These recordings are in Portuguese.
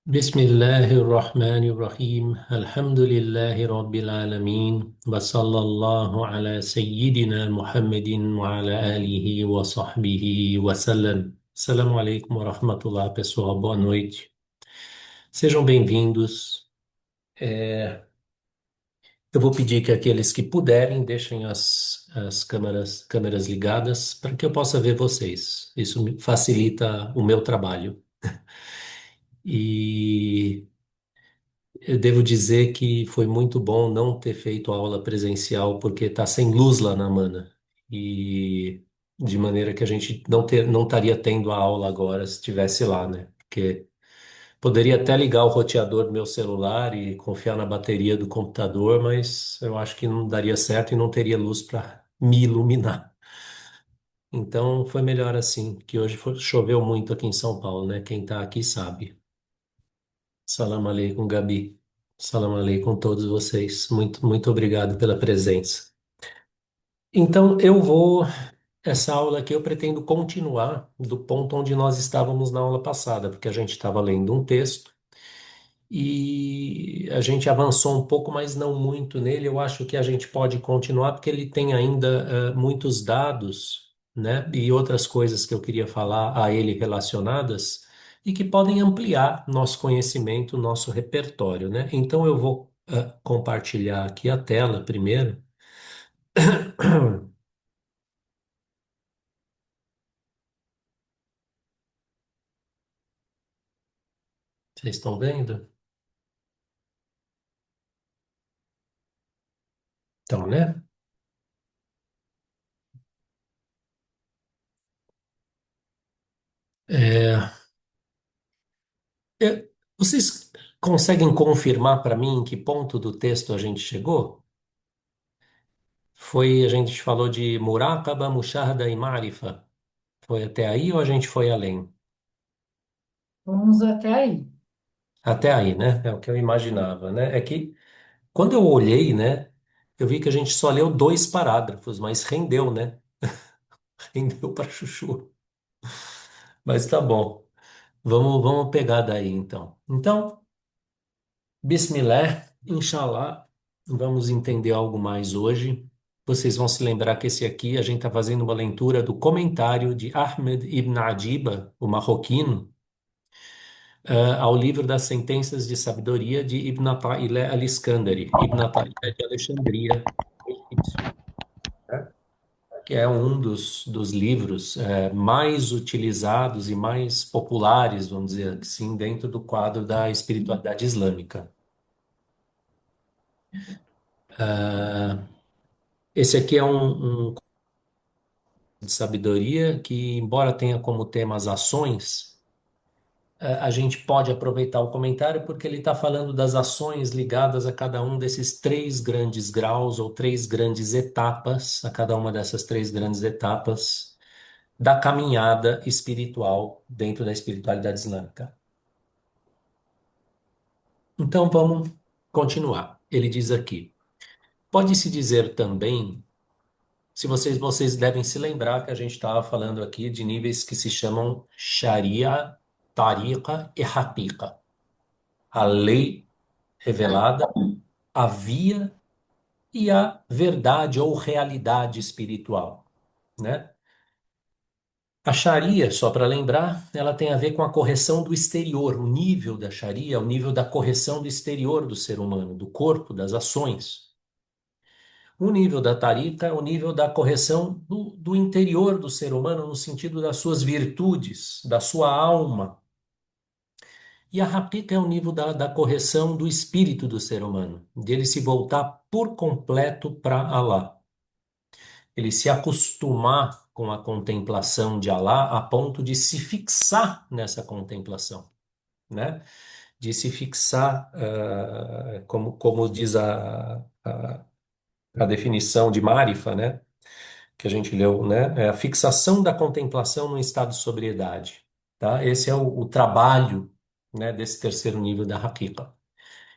بسم الله الرحمن الرحيم الحمد لله رب العالمين وصلى الله على سيدنا محمد وعلى آله وصحبه وسلم. Assalamu alaikum wa rahmatullah, pessoal. Boa noite. Sejam bem-vindos. Eu vou pedir que aqueles que puderem deixem as câmeras ligadas para que eu possa ver vocês. Isso facilita o meu trabalho. E eu devo dizer que foi muito bom não ter feito a aula presencial, porque está sem luz lá na Mana. E de maneira que a gente não estaria tendo a aula agora se estivesse lá, né? Porque poderia até ligar o roteador do meu celular e confiar na bateria do computador, mas eu acho que não daria certo e não teria luz para me iluminar. Então foi melhor assim, que hoje choveu muito aqui em São Paulo, né? Quem está aqui sabe. Salam aleikum, Gabi. Salam aleikum todos vocês. Muito obrigado pela presença. Então, essa aula aqui eu pretendo continuar do ponto onde nós estávamos na aula passada, porque a gente estava lendo um texto e a gente avançou um pouco, mas não muito nele. Eu acho que a gente pode continuar, porque ele tem ainda muitos dados, né, e outras coisas que eu queria falar a ele relacionadas e que podem ampliar nosso conhecimento, nosso repertório, né? Então eu vou compartilhar aqui a tela primeiro. Vocês estão vendo? Então, né? É, vocês conseguem confirmar para mim em que ponto do texto a gente chegou? A gente falou de Muraqaba, Mushahada e Marifa. Foi até aí ou a gente foi além? Vamos até aí. Até aí, né? É o que eu imaginava, né? É que quando eu olhei, né, eu vi que a gente só leu dois parágrafos, mas rendeu, né? Rendeu para chuchu. Mas tá bom. Vamos pegar daí então. Então, Bismillah, Inshallah, vamos entender algo mais hoje. Vocês vão se lembrar que esse aqui a gente está fazendo uma leitura do comentário de Ahmed ibn Adiba, o marroquino, ao livro das Sentenças de Sabedoria de Ibn Ata'illah al-Iskandari. Ibn Ata'illah de Alexandria, egípcio, né? Que é um dos livros mais utilizados e mais populares, vamos dizer assim, dentro do quadro da espiritualidade islâmica. Ah, esse aqui é um de sabedoria que, embora tenha como tema as ações, a gente pode aproveitar o comentário porque ele está falando das ações ligadas a cada um desses três grandes graus ou três grandes etapas, a cada uma dessas três grandes etapas da caminhada espiritual dentro da espiritualidade islâmica. Então vamos continuar. Ele diz aqui: pode-se dizer também, se vocês devem se lembrar que a gente estava falando aqui de níveis que se chamam Sharia, Tariqa e Haqiqa. A lei revelada, a via e a verdade ou realidade espiritual, né? A Sharia, só para lembrar, ela tem a ver com a correção do exterior. O nível da Sharia é o nível da correção do exterior do ser humano, do corpo, das ações. O nível da Tariqa é o nível da correção do interior do ser humano, no sentido das suas virtudes, da sua alma. E a Haqiqa é o nível da correção do espírito do ser humano, dele se voltar por completo para Allah. Ele se acostumar com a contemplação de Allah a ponto de se fixar nessa contemplação, né? De se fixar, como diz a definição de Marifa, né? Que a gente leu, né? É a fixação da contemplação no estado de sobriedade, tá? Esse é o trabalho, né, desse terceiro nível da Haqiqa.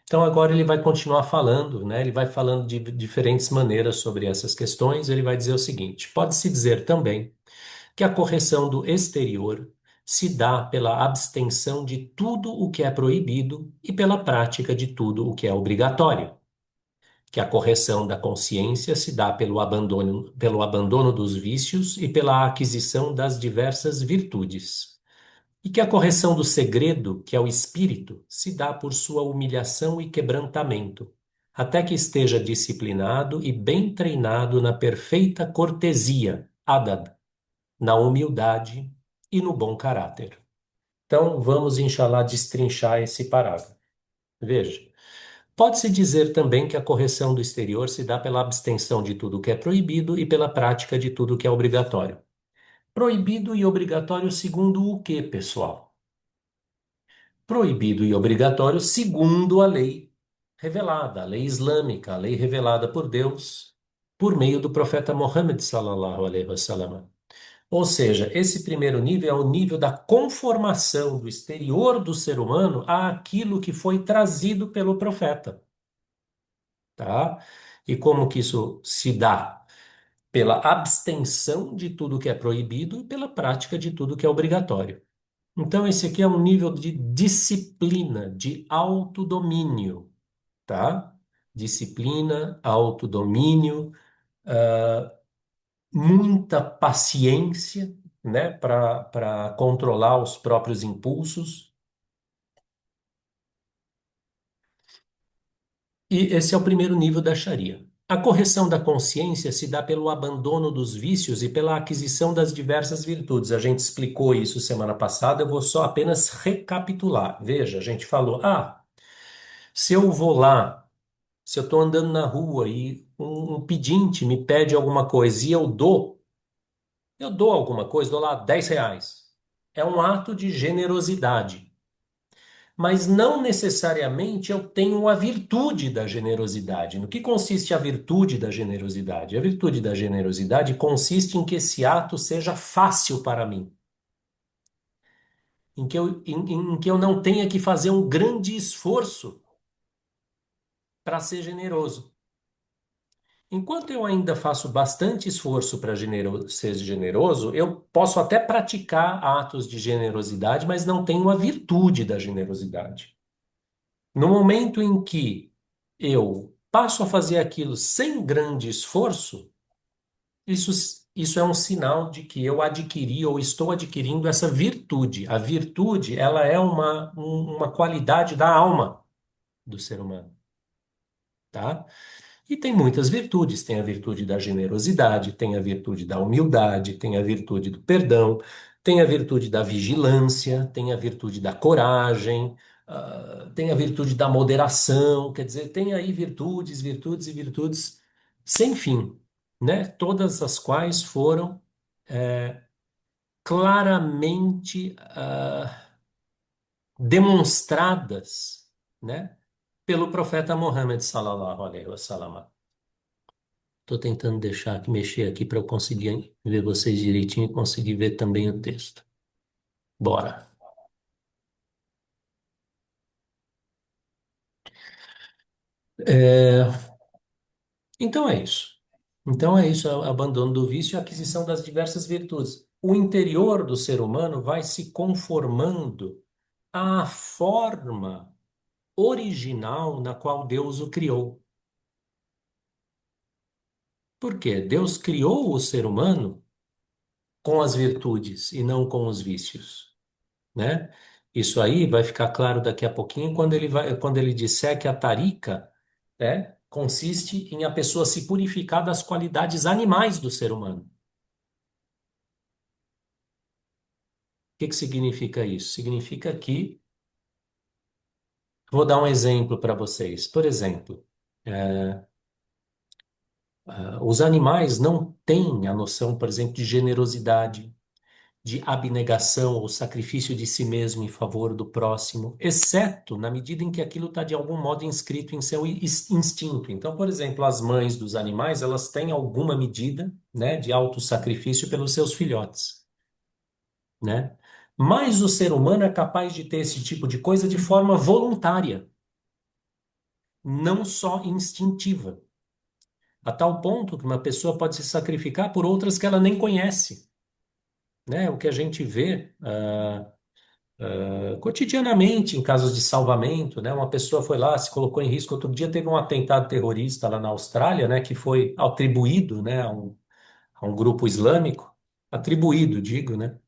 Então agora ele vai continuar falando, né? Ele vai falando de diferentes maneiras sobre essas questões. Ele vai dizer o seguinte: pode-se dizer também que a correção do exterior se dá pela abstenção de tudo o que é proibido e pela prática de tudo o que é obrigatório. Que a correção da consciência se dá pelo abandono dos vícios e pela aquisição das diversas virtudes. E que a correção do segredo, que é o espírito, se dá por sua humilhação e quebrantamento, até que esteja disciplinado e bem treinado na perfeita cortesia, adab, na humildade e no bom caráter. Então, vamos, inshallah, destrinchar esse parágrafo. Veja. Pode-se dizer também que a correção do exterior se dá pela abstenção de tudo que é proibido e pela prática de tudo que é obrigatório. Proibido e obrigatório segundo o quê, pessoal? Proibido e obrigatório segundo a lei revelada, a lei islâmica, a lei revelada por Deus por meio do profeta Muhammad sallallahu alaihi wasallam. Ou seja, esse primeiro nível é o nível da conformação do exterior do ser humano àquilo que foi trazido pelo profeta, tá? E como que isso se dá? Pela abstenção de tudo que é proibido e pela prática de tudo que é obrigatório. Então, esse aqui é um nível de disciplina, de autodomínio, tá? Disciplina, autodomínio, muita paciência, né, para controlar os próprios impulsos. E esse é o primeiro nível da Sharia. A correção da consciência se dá pelo abandono dos vícios e pela aquisição das diversas virtudes. A gente explicou isso semana passada, eu vou só apenas recapitular. Veja, a gente falou: se eu vou lá, se eu estou andando na rua e um pedinte me pede alguma coisa e eu dou alguma coisa, dou lá R$ 10. É um ato de generosidade. Mas não necessariamente eu tenho a virtude da generosidade. No que consiste a virtude da generosidade? A virtude da generosidade consiste em que esse ato seja fácil para mim, em que eu não tenha que fazer um grande esforço para ser generoso. Enquanto eu ainda faço bastante esforço para ser generoso, eu posso até praticar atos de generosidade, mas não tenho a virtude da generosidade. No momento em que eu passo a fazer aquilo sem grande esforço, isso, isso é um sinal de que eu adquiri ou estou adquirindo essa virtude. A virtude, ela é uma qualidade da alma do ser humano, tá? E tem muitas virtudes. Tem a virtude da generosidade, tem a virtude da humildade, tem a virtude do perdão, tem a virtude da vigilância, tem a virtude da coragem, tem a virtude da moderação. Quer dizer, tem aí virtudes, virtudes e virtudes sem fim, né? Todas as quais foram claramente demonstradas, né, pelo profeta Muhammad sallallahu alaihi wasallam. Estou tentando deixar aqui, mexer aqui para eu conseguir ver vocês direitinho e conseguir ver também o texto. Bora. É, então é isso. Então é isso, é o abandono do vício e a aquisição das diversas virtudes. O interior do ser humano vai se conformando à forma original na qual Deus o criou. Por quê? Deus criou o ser humano com as virtudes e não com os vícios, né? Isso aí vai ficar claro daqui a pouquinho quando ele disser que a tarika, né, consiste em a pessoa se purificar das qualidades animais do ser humano. O que significa isso? Significa que, vou dar um exemplo para vocês. Por exemplo, os animais não têm a noção, por exemplo, de generosidade, de abnegação ou sacrifício de si mesmo em favor do próximo, exceto na medida em que aquilo está de algum modo inscrito em seu instinto. Então, por exemplo, as mães dos animais, elas têm alguma medida, né, de autossacrifício pelos seus filhotes, né? Mas o ser humano é capaz de ter esse tipo de coisa de forma voluntária, não só instintiva, a tal ponto que uma pessoa pode se sacrificar por outras que ela nem conhece. né? O que a gente vê cotidianamente em casos de salvamento, né? Uma pessoa foi lá, se colocou em risco. Outro dia teve um atentado terrorista lá na Austrália, né? Que foi atribuído, né? A um grupo islâmico, atribuído, digo, né?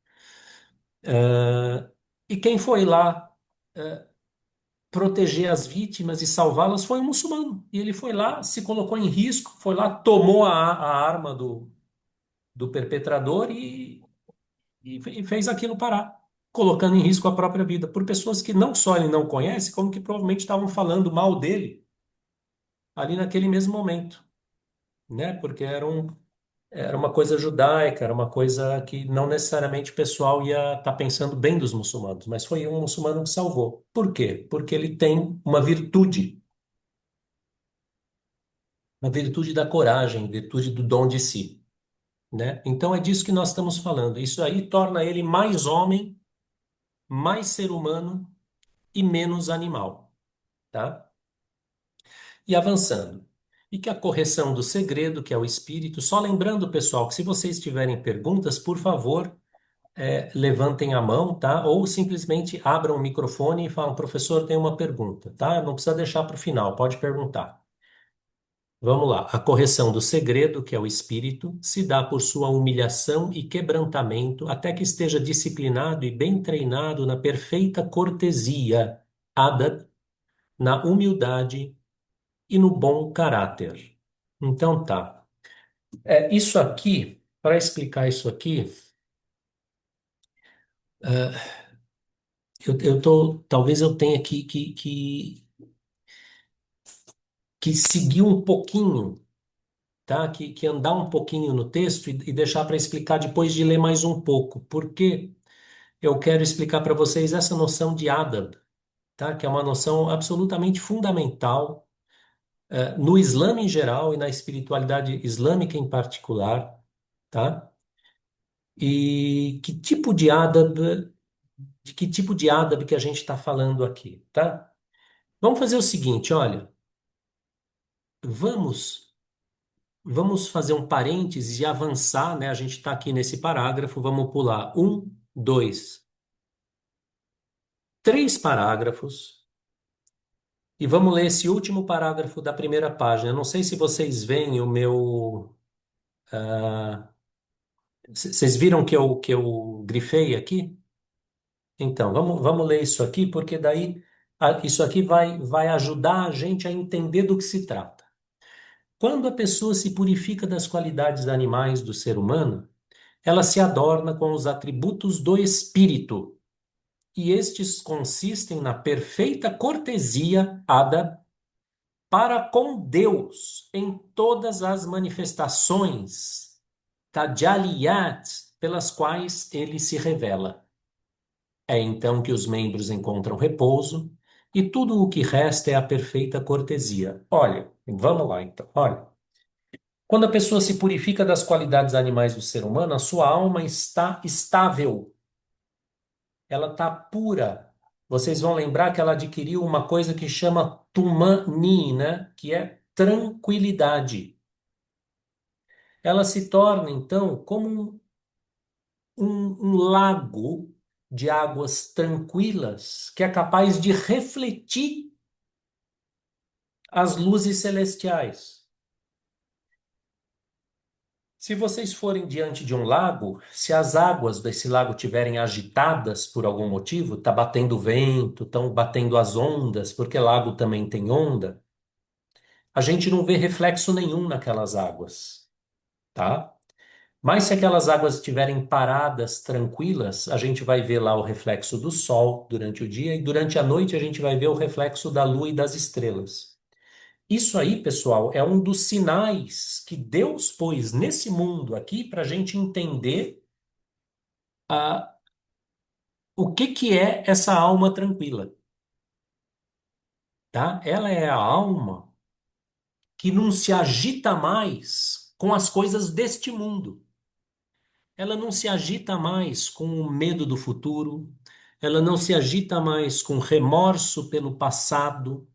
E quem foi lá proteger as vítimas e salvá-las foi um muçulmano. E ele foi lá, se colocou em risco, foi lá, tomou a arma do perpetrador e fez aquilo parar, colocando em risco a própria vida, por pessoas que não só ele não conhece, como que provavelmente estavam falando mal dele ali naquele mesmo momento, né? Porque era uma coisa judaica, era uma coisa que não necessariamente o pessoal ia estar pensando bem dos muçulmanos, mas foi um muçulmano que salvou. Por quê? Porque ele tem uma virtude da coragem, virtude do dom de si, né? Então é disso que nós estamos falando. Isso aí torna ele mais homem, mais ser humano e menos animal, tá? E avançando. E que a correção do segredo, que é o espírito, só lembrando, pessoal, que se vocês tiverem perguntas, por favor, levantem a mão, tá? Ou simplesmente abram o microfone e falam, professor, tem uma pergunta, tá? Não precisa deixar para o final, pode perguntar. Vamos lá. A correção do segredo, que é o espírito, se dá por sua humilhação e quebrantamento, até que esteja disciplinado e bem treinado na perfeita cortesia, adab, na humildade e no bom caráter. Então tá. Isso aqui, para explicar isso aqui, talvez eu tenha que seguir um pouquinho, tá? Que andar um pouquinho no texto e deixar para explicar depois de ler mais um pouco. Porque eu quero explicar para vocês essa noção de adab, tá? Que é uma noção absolutamente fundamental, no Islã em geral e na espiritualidade islâmica em particular, tá? E de que tipo de adab que a gente está falando aqui, tá? Vamos fazer o seguinte, olha, vamos vamos fazer um parênteses e avançar, né? A gente está aqui nesse parágrafo, vamos pular um, dois, três parágrafos e vamos ler esse último parágrafo da primeira página. Eu não sei se vocês veem o meu. Vocês viram que eu grifei aqui? Então, vamos ler isso aqui, porque daí isso aqui vai ajudar a gente a entender do que se trata. Quando a pessoa se purifica das qualidades animais do ser humano, ela se adorna com os atributos do espírito, e estes consistem na perfeita cortesia, Ada, para com Deus em todas as manifestações, tajaliyat, pelas quais ele se revela. É então que os membros encontram repouso e tudo o que resta é a perfeita cortesia. Olha, vamos lá então. Olha, quando a pessoa se purifica das qualidades animais do ser humano, a sua alma está estável, ela está pura. Vocês vão lembrar que ela adquiriu uma coisa que chama né, que é tranquilidade. Ela se torna então como um lago de águas tranquilas que é capaz de refletir as luzes celestiais. Se vocês forem diante de um lago, se as águas desse lago estiverem agitadas por algum motivo, está batendo vento, estão batendo as ondas, porque lago também tem onda, a gente não vê reflexo nenhum naquelas águas, tá? Mas se aquelas águas estiverem paradas, tranquilas, a gente vai ver lá o reflexo do sol durante o dia e durante a noite a gente vai ver o reflexo da lua e das estrelas. Isso aí, pessoal, é um dos sinais que Deus pôs nesse mundo aqui para a gente entender ah, o que que é essa alma tranquila, tá? Ela é a alma que não se agita mais com as coisas deste mundo. Ela não se agita mais com o medo do futuro, ela não se agita mais com remorso pelo passado,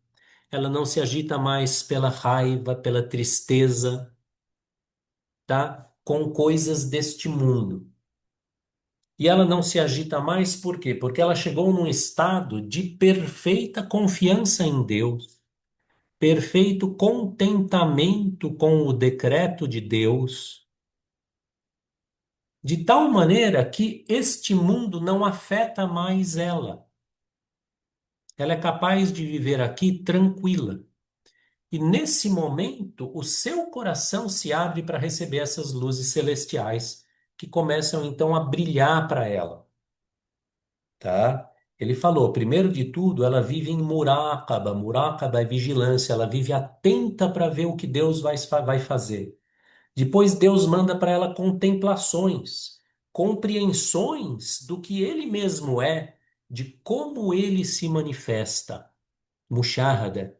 ela não se agita mais pela raiva, pela tristeza, tá? Com coisas deste mundo. E ela não se agita mais, por quê? Porque ela chegou num estado de perfeita confiança em Deus, perfeito contentamento com o decreto de Deus, de tal maneira que este mundo não afeta mais ela. Ela é capaz de viver aqui tranquila. E nesse momento, o seu coração se abre para receber essas luzes celestiais que começam então a brilhar para ela, tá? Ele falou, primeiro de tudo, ela vive em murácaba. Murácaba é vigilância, ela vive atenta para ver o que Deus vai fazer. Depois Deus manda para ela contemplações, compreensões do que ele mesmo é, de como ele se manifesta. Mushahada.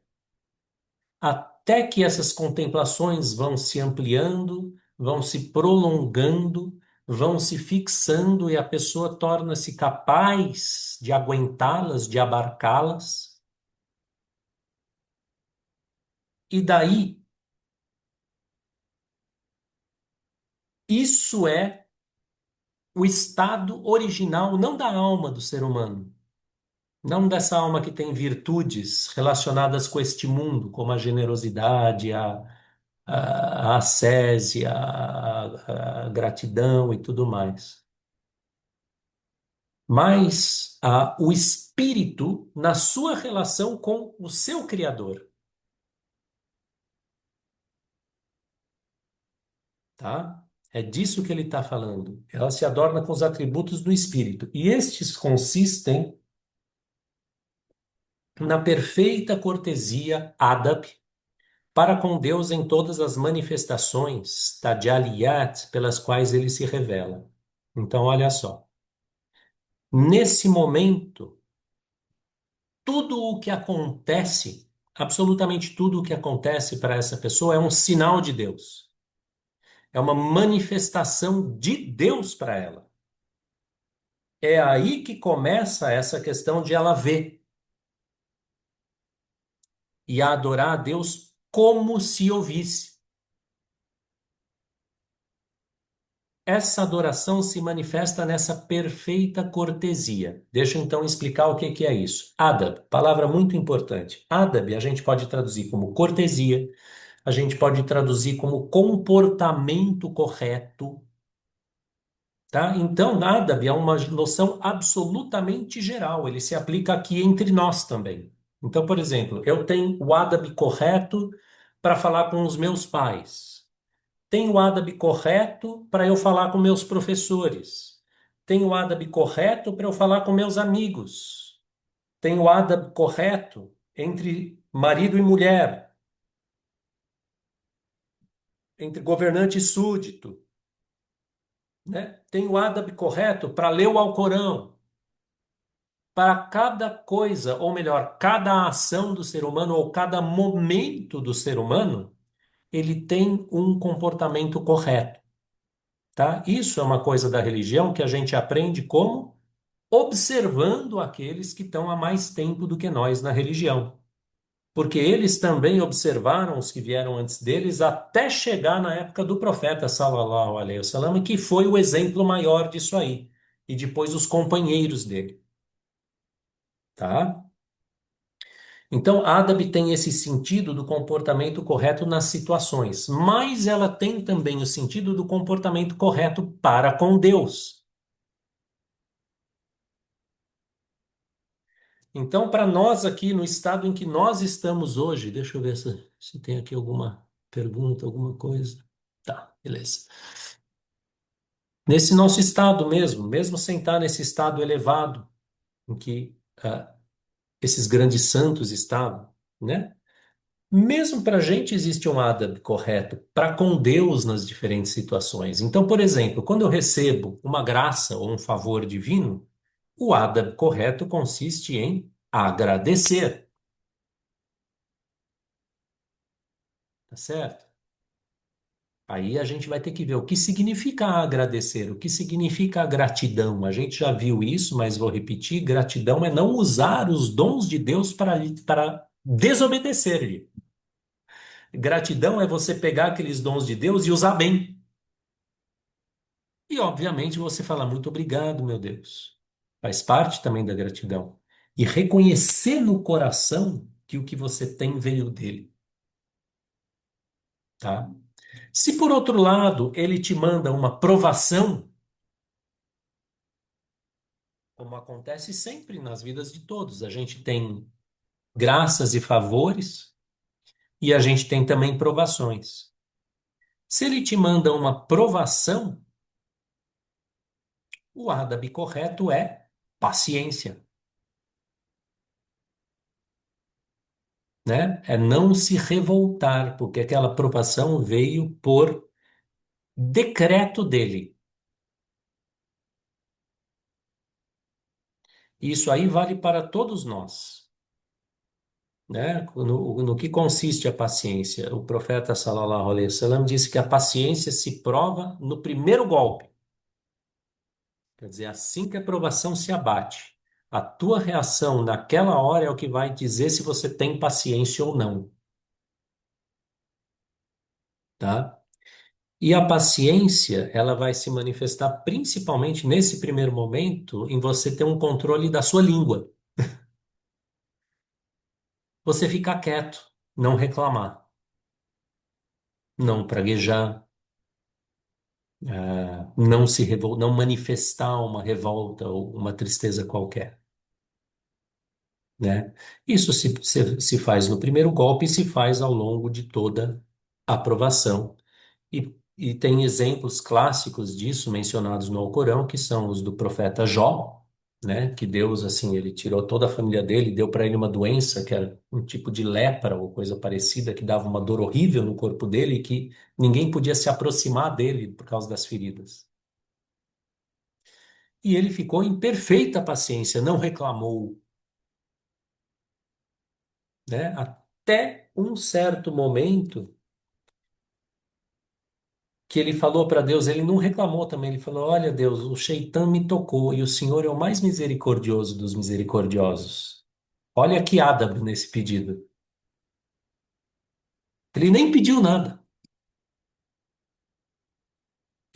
Até que essas contemplações vão se ampliando, vão se prolongando, vão se fixando e a pessoa torna-se capaz de aguentá-las, de abarcá-las. E daí, isso é o estado original, não da alma do ser humano, não dessa alma que tem virtudes relacionadas com este mundo, como a generosidade, a ascese, a gratidão e tudo mais. Mas o espírito na sua relação com o seu Criador, tá? É disso que ele está falando. Ela se adorna com os atributos do espírito. E estes consistem na perfeita cortesia, adab, para com Deus em todas as manifestações, tajaliyat, pelas quais ele se revela. Então, olha só. Nesse momento, tudo o que acontece, absolutamente tudo o que acontece para essa pessoa é um sinal de Deus. É uma manifestação de Deus para ela. É aí que começa essa questão de ela ver e a adorar a Deus como se ouvisse. Essa adoração se manifesta nessa perfeita cortesia. Deixa eu então explicar o que é isso. Adab, palavra muito importante. Adab a gente pode traduzir como cortesia, a gente pode traduzir como comportamento correto, tá? Então, adab é uma noção absolutamente geral, ele se aplica aqui entre nós também. Então, por exemplo, eu tenho o adab correto para falar com os meus pais. Tenho o adab correto para eu falar com meus professores. Tenho o adab correto para eu falar com meus amigos. Tenho o adab correto entre marido e mulher, entre governante e súdito, né? Tem o adab correto para ler o Alcorão. Para cada coisa, ou melhor, cada ação do ser humano ou cada momento do ser humano, ele tem um comportamento correto, tá? Isso é uma coisa da religião que a gente aprende como observando aqueles que estão há mais tempo do que nós na religião. Porque eles também observaram os que vieram antes deles até chegar na época do profeta, sallallahu alaihi wasallam, que foi o exemplo maior disso aí. E depois os companheiros dele, tá? Então, a Adab tem esse sentido do comportamento correto nas situações, mas ela tem também o sentido do comportamento correto para com Deus. Então, para nós aqui no estado em que nós estamos hoje, deixa eu ver se tem aqui alguma pergunta, alguma coisa. Tá, beleza. Nesse nosso estado mesmo, mesmo sem estar nesse estado elevado em que esses grandes santos estavam, né? Mesmo para a gente existe um adab correto para com Deus nas diferentes situações. Então, por exemplo, quando eu recebo uma graça ou um favor divino, o adab correto consiste em agradecer, tá certo? Aí a gente vai ter que ver o que significa agradecer, o que significa a gratidão. A gente já viu isso, mas vou repetir: gratidão é não usar os dons de Deus para desobedecer-lhe. Gratidão é você pegar aqueles dons de Deus e usar bem. E, obviamente, você fala muito obrigado, meu Deus. Faz parte também da gratidão. E reconhecer no coração que o que você tem veio dele, tá? Se por outro lado ele te manda uma provação, como acontece sempre nas vidas de todos, a gente tem graças e favores e a gente tem também provações. Se ele te manda uma provação, o árabe correto é paciência, né? É não se revoltar, porque aquela provação veio por decreto dele. Isso aí vale para todos nós, né? No que consiste a paciência? O profeta sallallahu alaihi wasallam disse que a paciência se prova no primeiro golpe. Quer dizer, assim que a provação se abate, a tua reação naquela hora é o que vai dizer se você tem paciência ou não, tá? E a paciência, ela vai se manifestar principalmente nesse primeiro momento em você ter um controle da sua língua. Você ficar quieto, não reclamar, não praguejar, não se não manifestar uma revolta ou uma tristeza qualquer, né? Isso se faz no primeiro golpe e se faz ao longo de toda a aprovação. E tem exemplos clássicos disso mencionados no Alcorão, que são os do profeta Jó, né? Que Deus, assim, ele tirou toda a família dele, deu para ele uma doença que era um tipo de lepra ou coisa parecida, que dava uma dor horrível no corpo dele e que ninguém podia se aproximar dele por causa das feridas. E ele ficou em perfeita paciência, não reclamou, né? Até um certo momento que ele falou para Deus, ele não reclamou também, ele falou: Olha, Deus, o Sheitã me tocou e o Senhor é o mais misericordioso dos misericordiosos. Olha que ádabo nesse pedido. Ele nem pediu nada.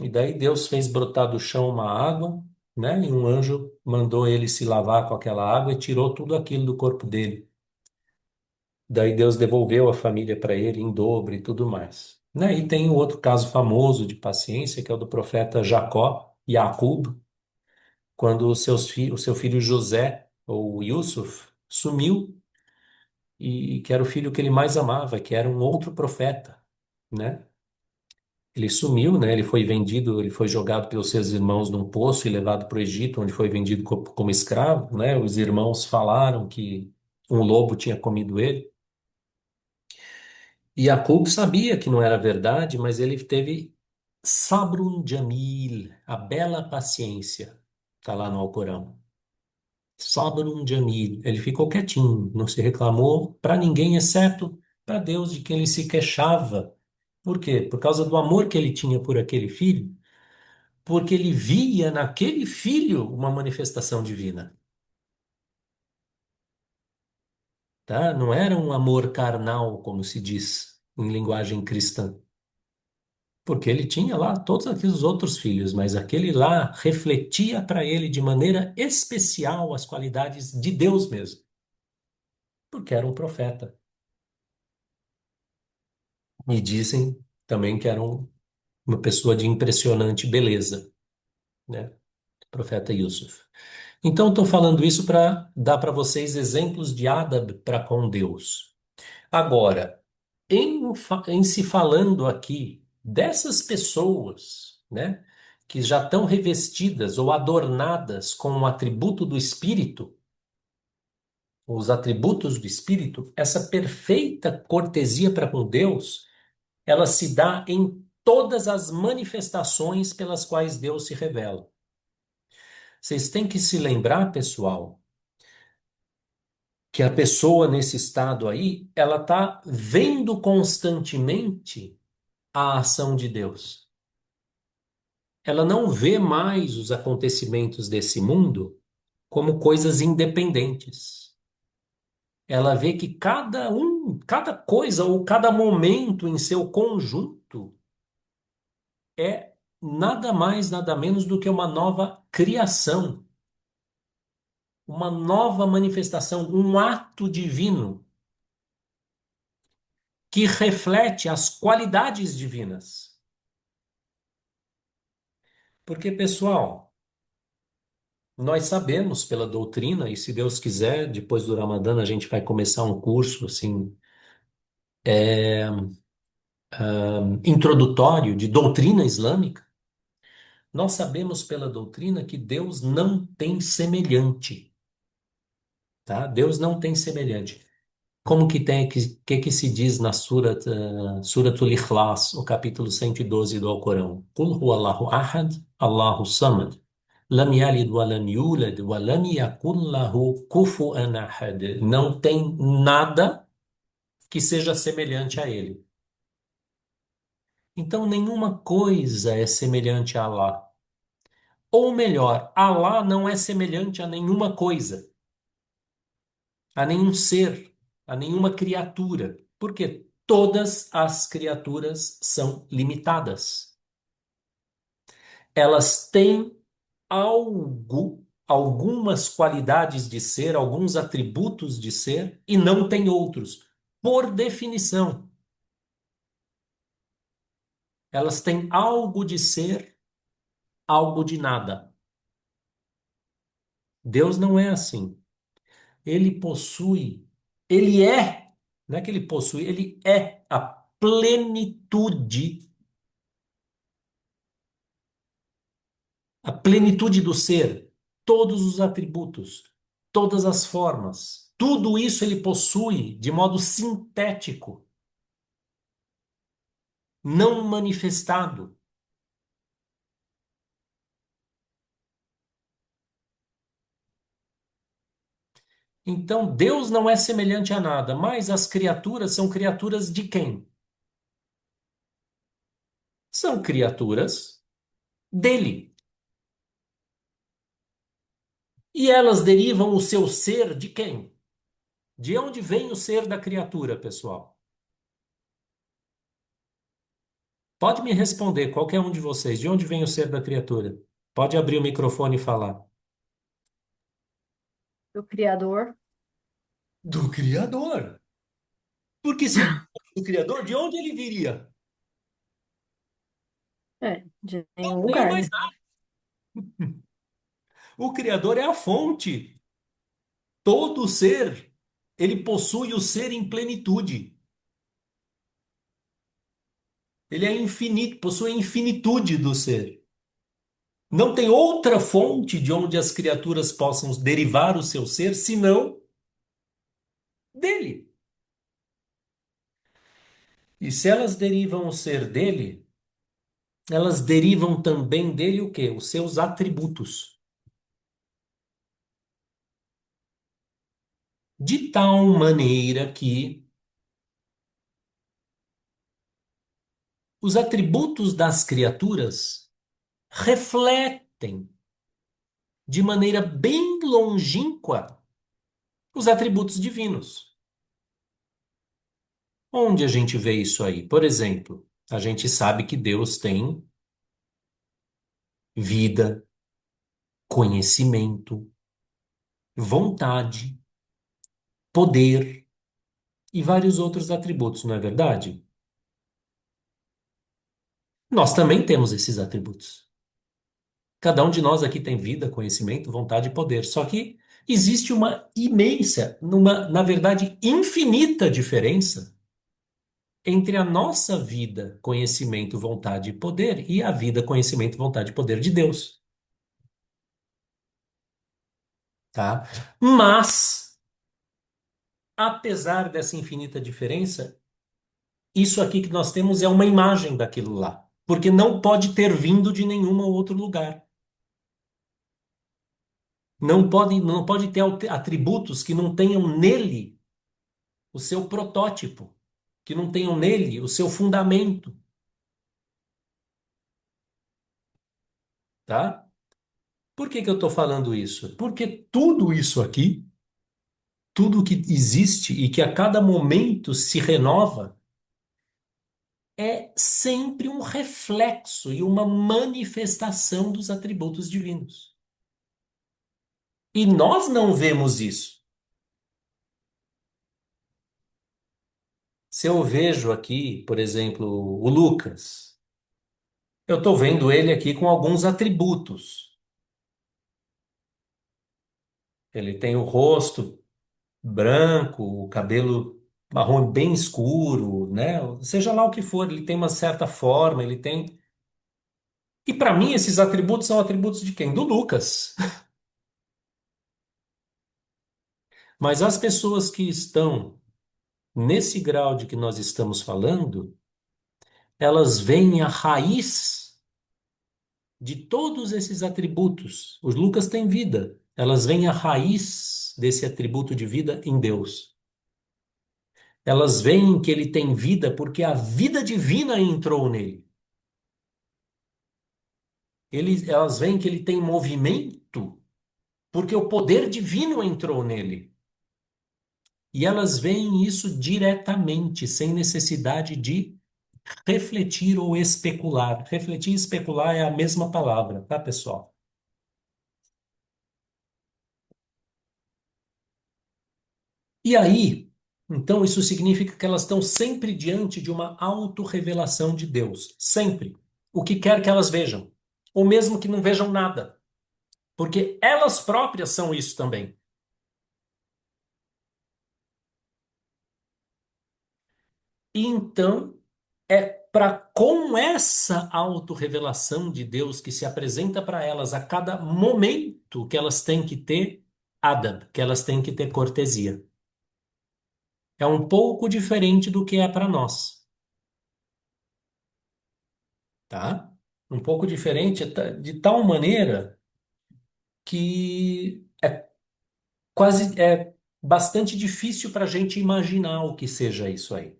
E daí Deus fez brotar do chão uma água, né? E um anjo mandou ele se lavar com aquela água e tirou tudo aquilo do corpo dele. Daí Deus devolveu a família para ele em dobro e tudo mais. Né? E tem um outro caso famoso de paciência, que é o do profeta Jacó, Jacob, quando o seu filho José, ou Yusuf, sumiu, e que era o filho que ele mais amava, que era um outro profeta, né? Ele sumiu, né? Ele foi vendido, ele foi jogado pelos seus irmãos num poço e levado para o Egito, onde foi vendido como escravo, né? Os irmãos falaram que um lobo tinha comido ele. E Jacob sabia que não era verdade, mas ele teve Sabrun Jamil, a bela paciência, está lá no Alcorão. Sabrun Jamil. Ele ficou quietinho, não se reclamou para ninguém, exceto para Deus, de quem ele se queixava. Por quê? Por causa do amor que ele tinha por aquele filho, porque ele via naquele filho uma manifestação divina, tá? Não era um amor carnal, como se diz em linguagem cristã, porque ele tinha lá todos aqueles outros filhos, mas aquele lá refletia para ele de maneira especial as qualidades de Deus mesmo, porque era um profeta. E dizem também que era uma pessoa de impressionante beleza, né? O profeta Yusuf. Então, estou falando isso para dar para vocês exemplos de adab para com Deus. Agora, em se falando aqui dessas pessoas, né, que já estão revestidas ou adornadas com o atributo do Espírito, os atributos do Espírito, essa perfeita cortesia para com Deus, ela se dá em todas as manifestações pelas quais Deus se revela. Vocês têm que se lembrar, pessoal, que a pessoa nesse estado aí, ela está vendo constantemente a ação de Deus. Ela não vê mais os acontecimentos desse mundo como coisas independentes. Ela vê que cada coisa ou cada momento em seu conjunto nada mais, nada menos do que uma nova criação, uma nova manifestação, um ato divino que reflete as qualidades divinas. Porque, pessoal, nós sabemos pela doutrina, e se Deus quiser, depois do Ramadã a gente vai começar um curso assim, introdutório de doutrina islâmica. Nós sabemos pela doutrina que Deus não tem semelhante, tá? Deus não tem semelhante. Como que tem que se diz na Suratul Ikhlas, o capítulo 112 do Alcorão? Qul huwallahu ahad, Allahu samad. Lam yalid wa lam yulad wa lam yakul lahu kufuwan ahad. Não tem nada que seja semelhante a ele. Então nenhuma coisa é semelhante a Allah. Ou melhor, Allah não é semelhante a nenhuma coisa, a nenhum ser, a nenhuma criatura. Por quê? Todas as criaturas são limitadas. Elas têm algumas qualidades de ser, alguns atributos de ser, e não têm outros. Por definição, elas têm algo de ser, algo de nada. Deus não é assim. Ele possui, ele é, não é que ele possui, ele é a plenitude, a plenitude do ser, todos os atributos, todas as formas, tudo isso ele possui de modo sintético, não manifestado. Então, Deus não é semelhante a nada, mas as criaturas são criaturas de quem? São criaturas dele. E elas derivam o seu ser de quem? De onde vem o ser da criatura, pessoal? Pode me responder, qualquer um de vocês, de onde vem o ser da criatura? Pode abrir o microfone e falar. Do Criador. Do Criador. Porque se não fosse do Criador, de onde ele viria? É, de Não nenhum tem lugar, mais né? nada. O Criador é a fonte. Todo ser, ele possui o ser em plenitude. Ele é infinito, possui a infinitude do ser. Não tem outra fonte de onde as criaturas possam derivar o seu ser, senão dele. E se elas derivam o ser dele, elas derivam também dele o quê? Os seus atributos. De tal maneira que os atributos das criaturas refletem de maneira bem longínqua os atributos divinos. Onde a gente vê isso aí? Por exemplo, a gente sabe que Deus tem vida, conhecimento, vontade, poder e vários outros atributos, não é verdade? Nós também temos esses atributos. Cada um de nós aqui tem vida, conhecimento, vontade e poder. Só que existe uma imensa, na verdade, infinita diferença entre a nossa vida, conhecimento, vontade e poder e a vida, conhecimento, vontade e poder de Deus, tá? Mas, apesar dessa infinita diferença, isso aqui que nós temos é uma imagem daquilo lá, porque não pode ter vindo de nenhum outro lugar. Não pode ter atributos que não tenham nele o seu protótipo, que não tenham nele o seu fundamento, tá? Por que que eu estou falando isso? Porque tudo isso aqui, tudo que existe e que a cada momento se renova, é sempre um reflexo e uma manifestação dos atributos divinos. E nós não vemos isso. Se eu vejo aqui, por exemplo, o Lucas, eu estou vendo ele aqui com alguns atributos. Ele tem o rosto branco, o cabelo marrom bem escuro, né? Seja lá o que for, ele tem uma certa forma, ele tem. E para mim, esses atributos são atributos de quem? Do Lucas. Mas as pessoas que estão nesse grau de que nós estamos falando, elas veem a raiz de todos esses atributos. Os Lucas têm vida. Elas veem a raiz desse atributo de vida em Deus. Elas veem que ele tem vida porque a vida divina entrou nele. Elas veem que ele tem movimento porque o poder divino entrou nele. E elas veem isso diretamente, sem necessidade de refletir ou especular. Refletir e especular é a mesma palavra, tá, pessoal? E aí, então, isso significa que elas estão sempre diante de uma autorrevelação de Deus. Sempre. O que quer que elas vejam. Ou mesmo que não vejam nada. Porque elas próprias são isso também. E então, é para com essa autorrevelação de Deus que se apresenta para elas a cada momento que elas têm que ter adab, que elas têm que ter cortesia. É um pouco diferente do que é para nós, tá? Um pouco diferente de tal maneira que é bastante difícil para a gente imaginar o que seja isso aí,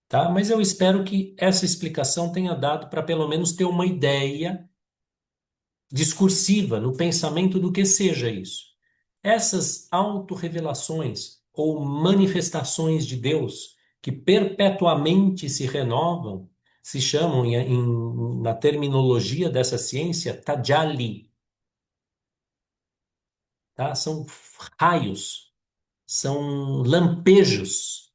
tá? Mas eu espero que essa explicação tenha dado para pelo menos ter uma ideia discursiva no pensamento do que seja isso. Essas autorrevelações ou manifestações de Deus que perpetuamente se renovam se chamam, na terminologia dessa ciência, tajalli, tá? São raios, são lampejos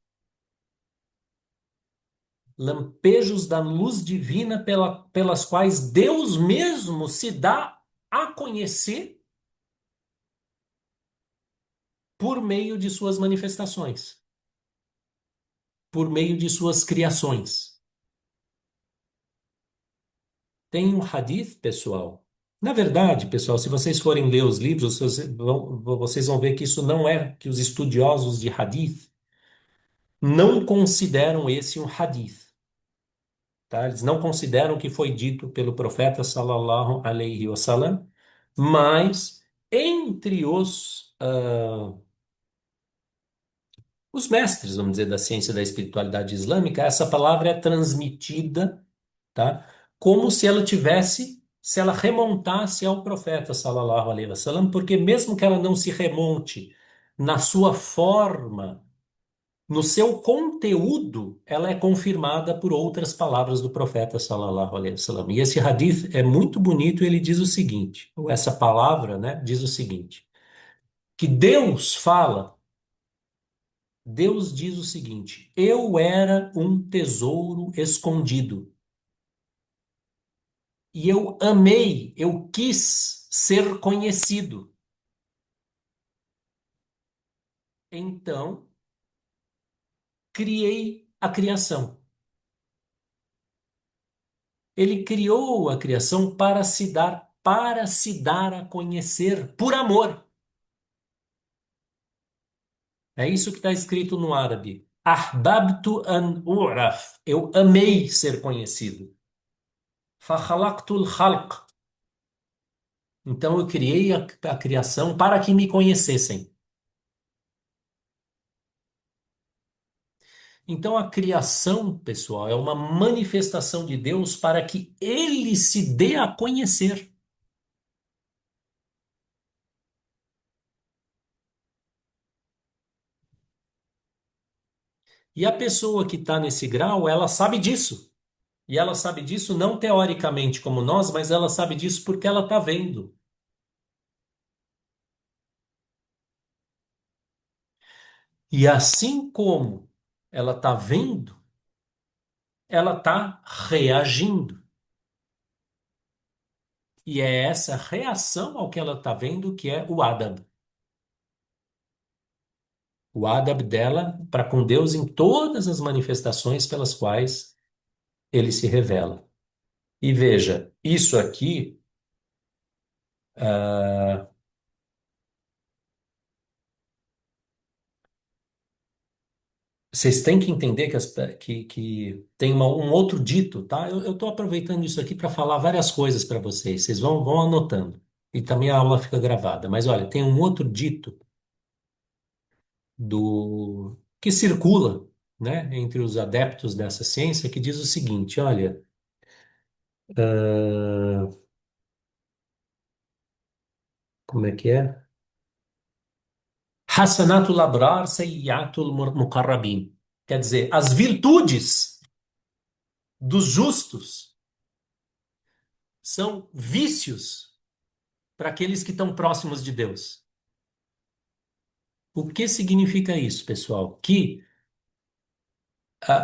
da luz divina pelas quais Deus mesmo se dá a conhecer por meio de suas manifestações, por meio de suas criações. Tem um hadith, pessoal. Na verdade, pessoal, se vocês forem ler os livros, vocês vão ver que isso não é, que os estudiosos de hadith não consideram esse um hadith, tá? Eles não consideram que foi dito pelo profeta sallallahu alaihi wasallam, mas entre os mestres, vamos dizer, da ciência da espiritualidade islâmica, essa palavra é transmitida, tá? Como se ela tivesse, se ela remontasse ao profeta sallallahu alaihi wasallam, porque mesmo que ela não se remonte na sua forma, no seu conteúdo, ela é confirmada por outras palavras do profeta sallallahu alaihi wasallam. E esse hadith é muito bonito, ele diz o seguinte, ou essa palavra, né, diz o seguinte, que Deus diz o seguinte: eu era um tesouro escondido e eu amei, eu quis ser conhecido. Então, criei a criação. Ele criou a criação para se dar a conhecer por amor. É isso que está escrito no árabe. Ahbabtu an u'raf. Eu amei ser conhecido. Fakhalaqtul khalq. Então eu criei a criação para que me conhecessem. Então a criação, pessoal, é uma manifestação de Deus para que ele se dê a conhecer. E a pessoa que está nesse grau, ela sabe disso. E ela sabe disso não teoricamente como nós, mas ela sabe disso porque ela está vendo. E assim como ela está vendo, ela está reagindo. E é essa reação ao que ela está vendo que é o adab. O adab dela para com Deus em todas as manifestações pelas quais ele se revela. E veja, isso aqui, ah, vocês têm que entender que tem um outro dito, tá? Eu estou aproveitando isso aqui para falar várias coisas para vocês. Vocês vão anotando. E também a aula fica gravada. Mas olha, tem um outro dito do que circula, né, entre os adeptos dessa ciência que diz o seguinte: olha, ah, como é que é? Hasanatul abrar sayyatul muqarrabin. Quer dizer, as virtudes dos justos são vícios para aqueles que estão próximos de Deus. O que significa isso, pessoal? Que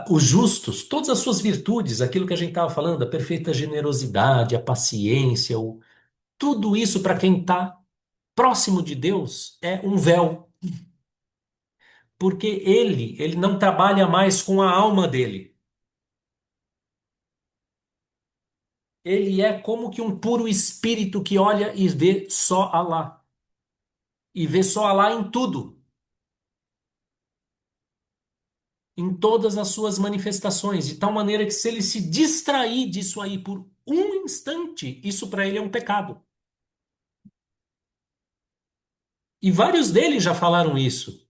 os justos, todas as suas virtudes, aquilo que a gente estava falando, a perfeita generosidade, a paciência, tudo isso para quem está próximo de Deus é um véu, porque ele não trabalha mais com a alma dele. Ele é como que um puro espírito que olha e vê só Alá. E vê só Alá em tudo, em todas as suas manifestações, de tal maneira que se ele se distrair disso aí por um instante, isso para ele é um pecado. E vários deles já falaram isso.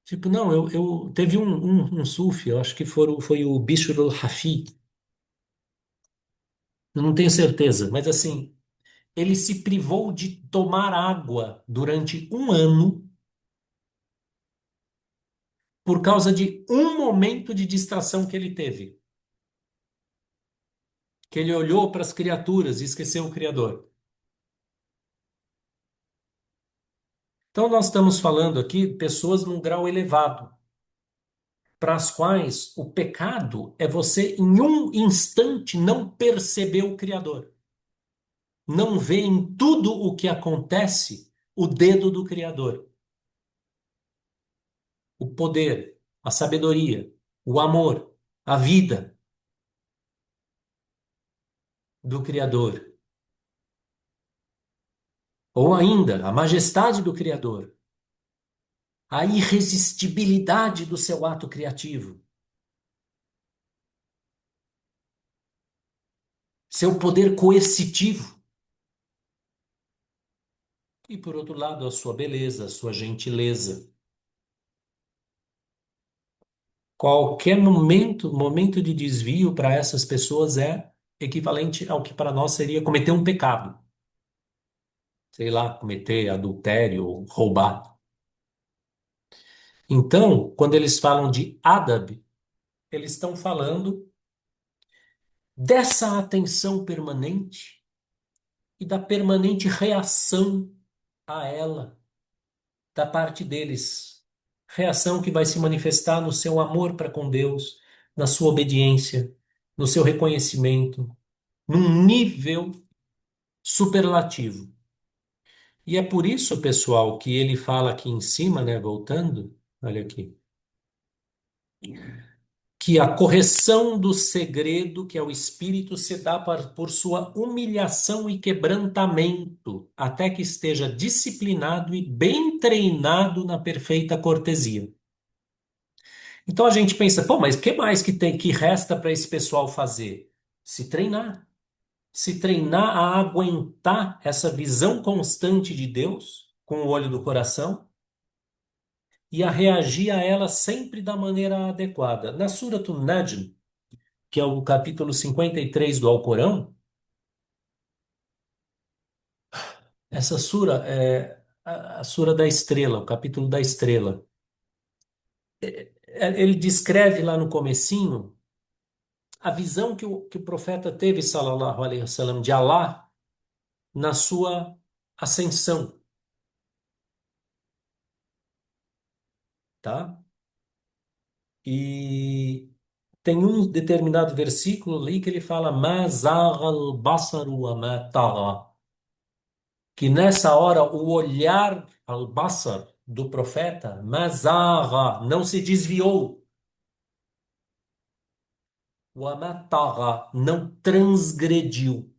Tipo, não, teve um sufi, eu acho que foi o Bishr al-Hafi, eu não tenho certeza, mas assim, ele se privou de tomar água durante um ano por causa de um momento de distração que ele teve. Que ele olhou para as criaturas e esqueceu o Criador. Então, nós estamos falando aqui de pessoas num grau elevado, para as quais o pecado é você, em um instante, não perceber o Criador. Não ver em tudo o que acontece o dedo do Criador. O poder, a sabedoria, o amor, a vida do Criador. Ou ainda, a majestade do Criador, a irresistibilidade do seu ato criativo, seu poder coercitivo, e por outro lado, a sua beleza, a sua gentileza. Qualquer momento de desvio para essas pessoas é equivalente ao que para nós seria cometer um pecado. Sei lá, cometer adultério, roubar. Então, quando eles falam de adab, eles estão falando dessa atenção permanente e da permanente reação a ela da parte deles. Reação que vai se manifestar no seu amor para com Deus, na sua obediência, no seu reconhecimento, num nível superlativo. E é por isso, pessoal, que ele fala aqui em cima, né, voltando, olha aqui, que a correção do segredo, que é o espírito, se dá por sua humilhação e quebrantamento, até que esteja disciplinado e bem treinado na perfeita cortesia. Então a gente pensa, pô, mas o que mais que resta para esse pessoal fazer? Se treinar. Se treinar a aguentar essa visão constante de Deus com o olho do coração e a reagir a ela sempre da maneira adequada. Na Suratul Najm, que é o capítulo 53 do Alcorão, essa sura é a sura da estrela, o capítulo da estrela. ele descreve lá no comecinho a visão que o profeta teve, sallallahu alaihi wasallam, de Alá na sua ascensão, tá? E tem um determinado versículo ali que ele fala "Ma zagha al-basaru wa ma tagha", que nessa hora o olhar al-basar do profeta, ma zagha, não se desviou, wa ma tagha, não transgrediu.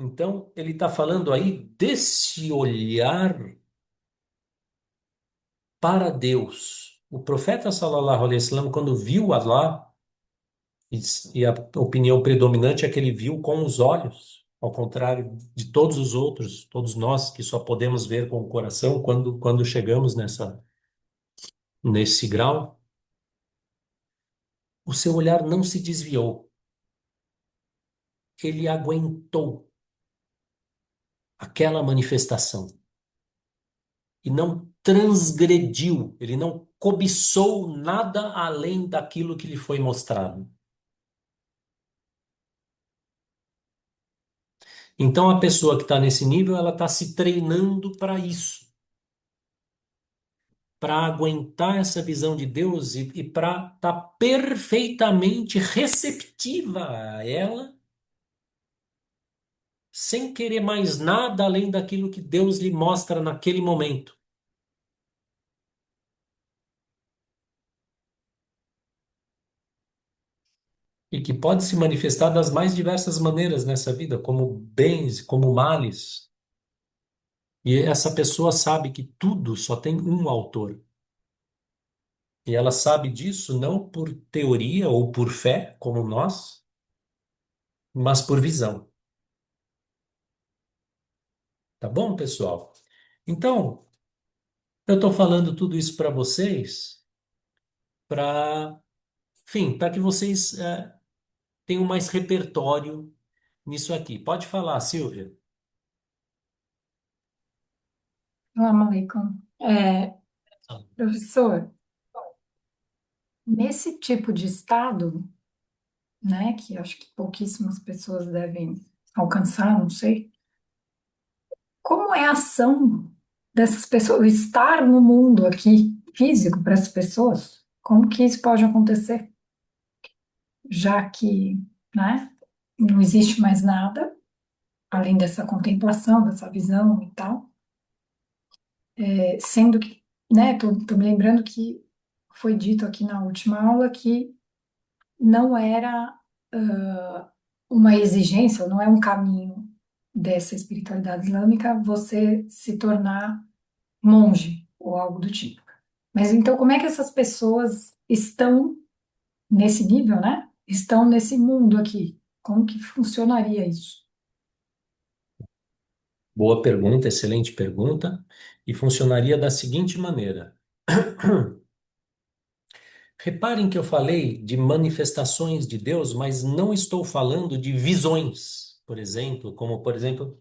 Então, ele está falando aí desse olhar para Deus. O profeta sallallahu alaihi wasallam, quando viu Allah, e, e a opinião predominante é que ele viu com os olhos, ao contrário de todos os outros, todos nós que só podemos ver com o coração quando chegamos nesse grau, o seu olhar não se desviou. Ele aguentou aquela manifestação e não transgrediu, ele não cobiçou nada além daquilo que lhe foi mostrado. Então, a pessoa que está nesse nível, ela está se treinando para isso, para aguentar essa visão de Deus e para estar perfeitamente receptiva a ela, sem querer mais nada além daquilo que Deus lhe mostra naquele momento. E que pode se manifestar das mais diversas maneiras nessa vida, como bens, como males. E essa pessoa sabe que tudo só tem um autor. E ela sabe disso não por teoria ou por fé, como nós, mas por visão. Tá bom, pessoal? Então, eu estou falando tudo isso para vocês, para, enfim, para que vocês tenham mais repertório nisso aqui. Pode falar, Silvia. Salam alaikum. Professor, nesse tipo de estado, né, que acho que pouquíssimas pessoas devem alcançar, não sei, como é a ação dessas pessoas, o estar no mundo aqui, físico para essas pessoas? Como que isso pode acontecer? Já que, né, não existe mais nada, além dessa contemplação, dessa visão e tal, sendo que, né, tô me lembrando que foi dito aqui na última aula que não era uma exigência, ou não é um caminho dessa espiritualidade islâmica você se tornar monge ou algo do tipo. Mas então, como é que essas pessoas estão nesse nível, né? Estão nesse mundo aqui? Como que funcionaria isso? Boa pergunta, excelente pergunta. E funcionaria da seguinte maneira. Reparem que eu falei de manifestações de Deus, mas não estou falando de visões, por exemplo, como, por exemplo,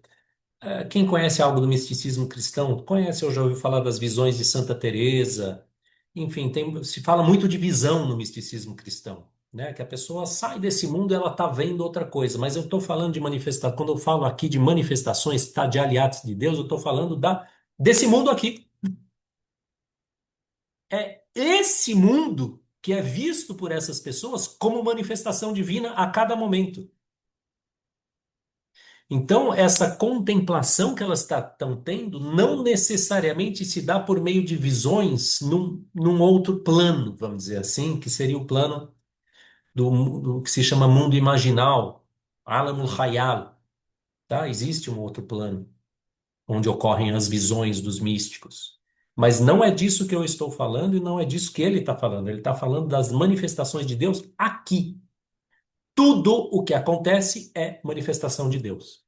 quem conhece algo do misticismo cristão, conhece ou já ouviu falar das visões de Santa Teresa. Enfim, se fala muito de visão no misticismo cristão, né? Que a pessoa sai desse mundo e ela está vendo outra coisa. Mas eu estou falando de manifestação, quando eu falo aqui de manifestações, tá, de aliados de Deus, eu estou falando desse mundo aqui. É esse mundo que é visto por essas pessoas como manifestação divina a cada momento. Então, essa contemplação que elas estão tendo não necessariamente se dá por meio de visões num outro plano, vamos dizer assim, que seria o plano do que se chama mundo imaginal, Alamul Khayal, tá? Existe um outro plano onde ocorrem as visões dos místicos. Mas não é disso que eu estou falando e não é disso que ele está falando. Ele está falando das manifestações de Deus aqui. Tudo o que acontece é manifestação de Deus.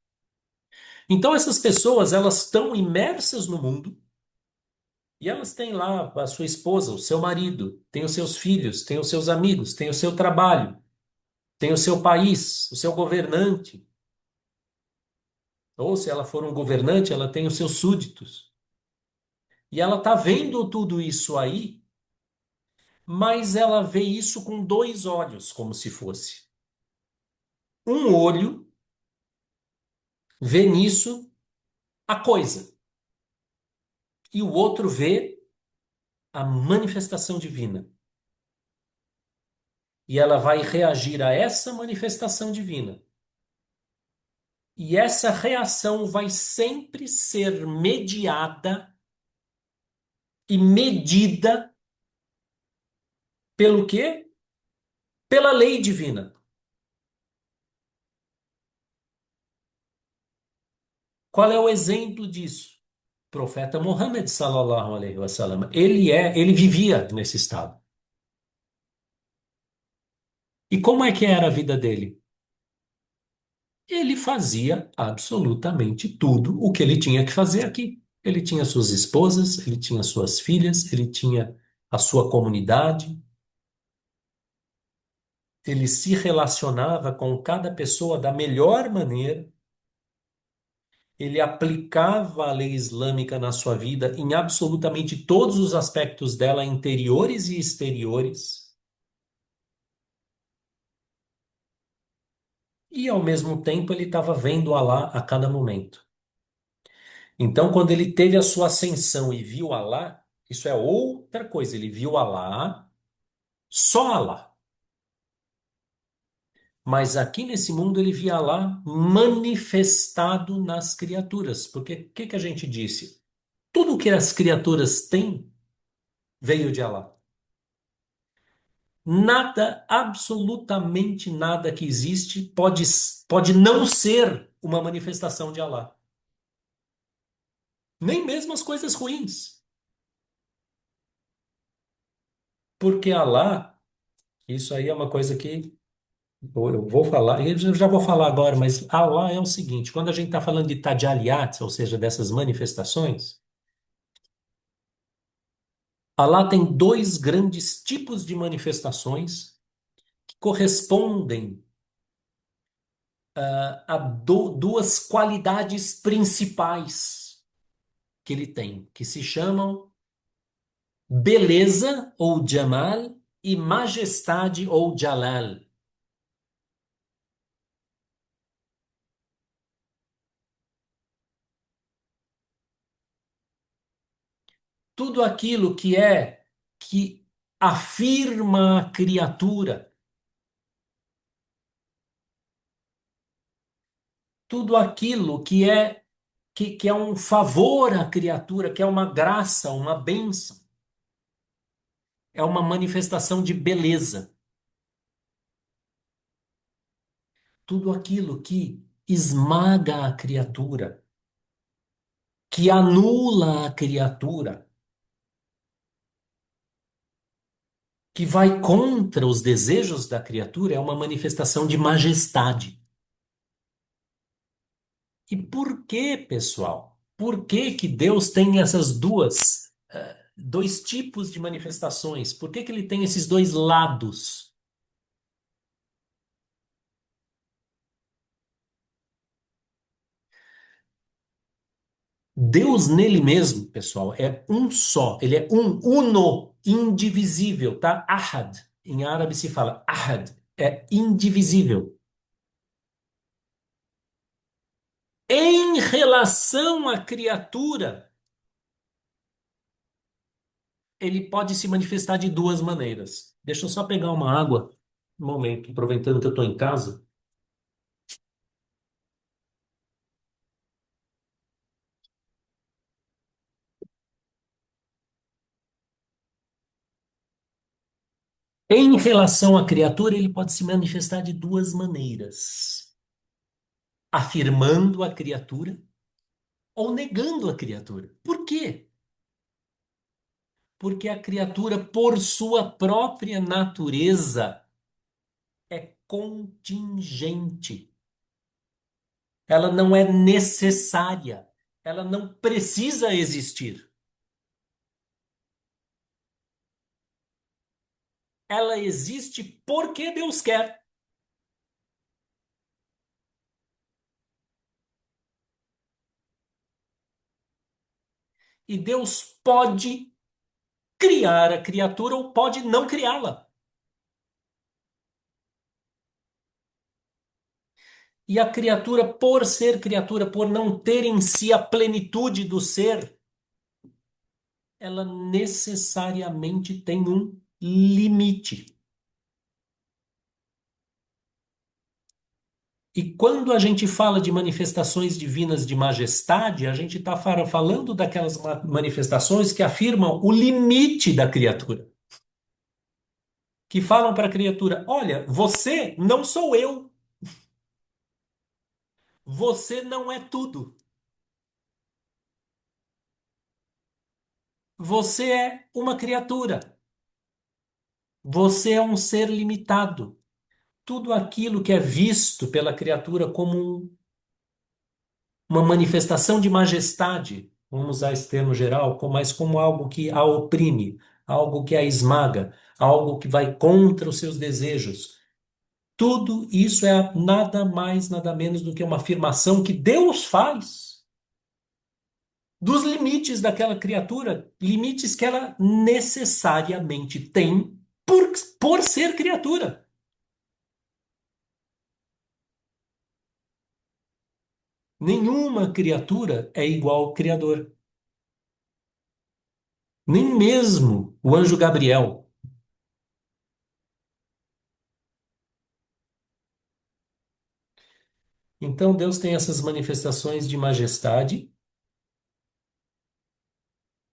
Então essas pessoas, elas estão imersas no mundo e elas têm lá a sua esposa, o seu marido, têm os seus filhos, têm os seus amigos, têm o seu trabalho, têm o seu país, o seu governante. Ou se ela for um governante, ela tem os seus súditos. E ela está vendo tudo isso aí, mas ela vê isso com dois olhos, como se fosse. Um olho vê nisso a coisa, e o outro vê a manifestação divina. E ela vai reagir a essa manifestação divina. E essa reação vai sempre ser mediada e medida pelo quê? Pela lei divina. Qual é o exemplo disso? O profeta Muhammad sallallahu alaihi wasallam. Ele vivia nesse estado. E como é que era a vida dele? Ele fazia absolutamente tudo o que ele tinha que fazer aqui. Ele tinha suas esposas, ele tinha suas filhas, ele tinha a sua comunidade, ele se relacionava com cada pessoa da melhor maneira, ele aplicava a lei islâmica na sua vida em absolutamente todos os aspectos dela, interiores e exteriores, e ao mesmo tempo ele estava vendo Alá a cada momento. Então, quando ele teve a sua ascensão e viu Alá, isso é outra coisa, ele viu Alá, só Alá. Mas aqui nesse mundo ele via Alá manifestado nas criaturas. Porque o que a gente disse? Tudo que as criaturas têm veio de Alá. Nada, absolutamente nada que existe pode não ser uma manifestação de Alá. Nem mesmo as coisas ruins. Porque Alá, isso aí é uma coisa que eu vou falar, eu já vou falar agora, mas Allah é o seguinte: quando a gente está falando de tajaliat, ou seja, dessas manifestações, Allah tem dois grandes tipos de manifestações que correspondem a duas qualidades principais que ele tem, que se chamam beleza ou jamal e majestade ou jalal. Tudo aquilo que afirma a criatura, tudo aquilo que é um favor à criatura, que é uma graça, uma bênção, é uma manifestação de beleza. Tudo aquilo que esmaga a criatura, que anula a criatura, que vai contra os desejos da criatura, é uma manifestação de majestade. E por que, pessoal? Por que que Deus tem essas dois tipos de manifestações? Por que que ele tem esses dois lados? Deus nele mesmo, pessoal, é um só. Ele é uno, indivisível, tá? Ahad. Em árabe se fala ahad. É indivisível. Em relação à criatura, ele pode se manifestar de duas maneiras. Deixa eu só pegar uma água, um momento, aproveitando que eu estou em casa. Em relação à criatura, ele pode se manifestar de duas maneiras: afirmando a criatura ou negando a criatura. Por quê? Porque a criatura, por sua própria natureza, é contingente. Ela não é necessária. Ela não precisa existir. Ela existe porque Deus quer. E Deus pode criar a criatura ou pode não criá-la. E a criatura, por ser criatura, por não ter em si a plenitude do ser, ela necessariamente tem um limite. E quando a gente fala de manifestações divinas de majestade, a gente está falando daquelas manifestações que afirmam o limite da criatura. Que falam para a criatura: olha, você não sou eu. Você não é tudo. Você é uma criatura. Você é um ser limitado. Tudo aquilo que é visto pela criatura como uma manifestação de majestade, vamos usar esse termo geral, mas como algo que a oprime, algo que a esmaga, algo que vai contra os seus desejos. Tudo isso é nada mais, nada menos do que uma afirmação que Deus faz dos limites daquela criatura, limites que ela necessariamente tem por ser criatura. Nenhuma criatura é igual ao Criador. Nem mesmo o anjo Gabriel. Então Deus tem essas manifestações de majestade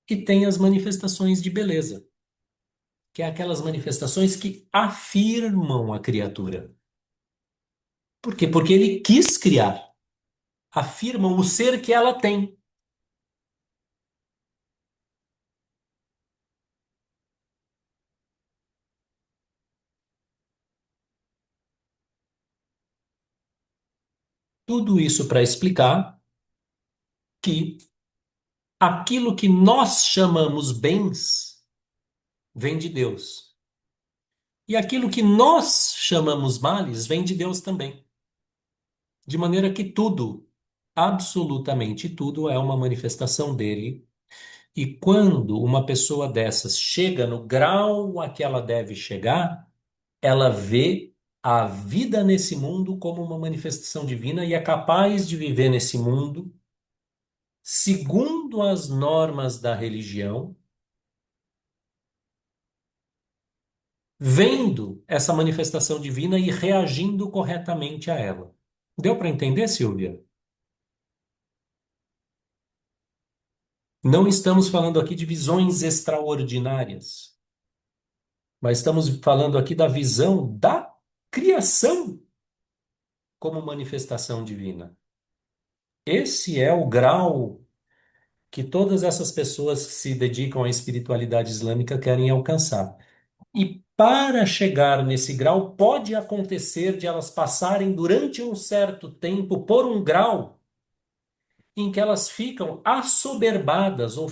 e tem as manifestações de beleza, que é aquelas manifestações que afirmam a criatura. Por quê? Porque ele quis criar. Afirmam o ser que ela tem. Tudo isso para explicar que aquilo que nós chamamos bens vem de Deus. E aquilo que nós chamamos males vem de Deus também. De maneira que tudo, absolutamente tudo, é uma manifestação dele. E quando uma pessoa dessas chega no grau a que ela deve chegar, ela vê a vida nesse mundo como uma manifestação divina e é capaz de viver nesse mundo segundo as normas da religião, vendo essa manifestação divina e reagindo corretamente a ela. Deu para entender, Silvia? Não estamos falando aqui de visões extraordinárias, mas estamos falando aqui da visão da criação como manifestação divina. Esse é o grau que todas essas pessoas que se dedicam à espiritualidade islâmica querem alcançar. E para chegar nesse grau, pode acontecer de elas passarem durante um certo tempo por um grau em que elas ficam assoberbadas ou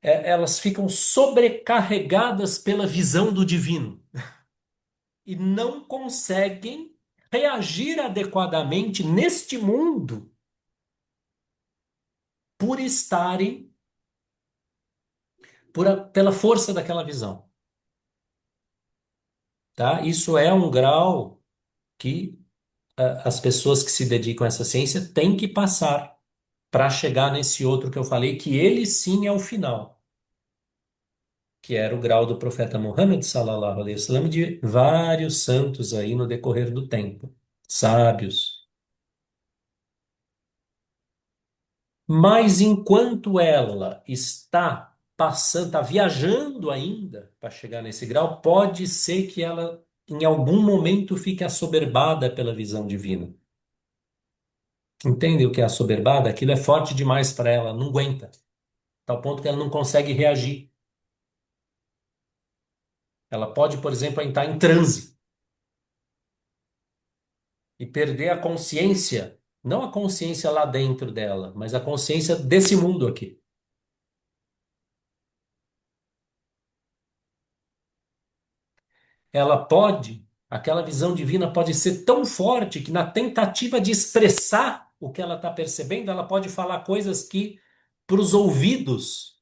elas ficam sobrecarregadas pela visão do divino e não conseguem reagir adequadamente neste mundo por estarem pela força daquela visão, tá? Isso é um grau que as pessoas que se dedicam a essa ciência têm que passar para chegar nesse outro que eu falei, que ele sim é o final, que era o grau do profeta Muhammad sallallahu alaihi wasallam, de vários santos aí no decorrer do tempo, sábios. Mas enquanto ela está passando, está viajando ainda para chegar nesse grau, pode ser que ela em algum momento fique assoberbada pela visão divina. Entende o que é assoberbada? Aquilo é forte demais para ela, não aguenta. Tal ponto que ela não consegue reagir. Ela pode, por exemplo, entrar em transe e perder a consciência, não a consciência lá dentro dela, mas a consciência desse mundo aqui. Aquela visão divina pode ser tão forte que na tentativa de expressar o que ela está percebendo, ela pode falar coisas que para os ouvidos,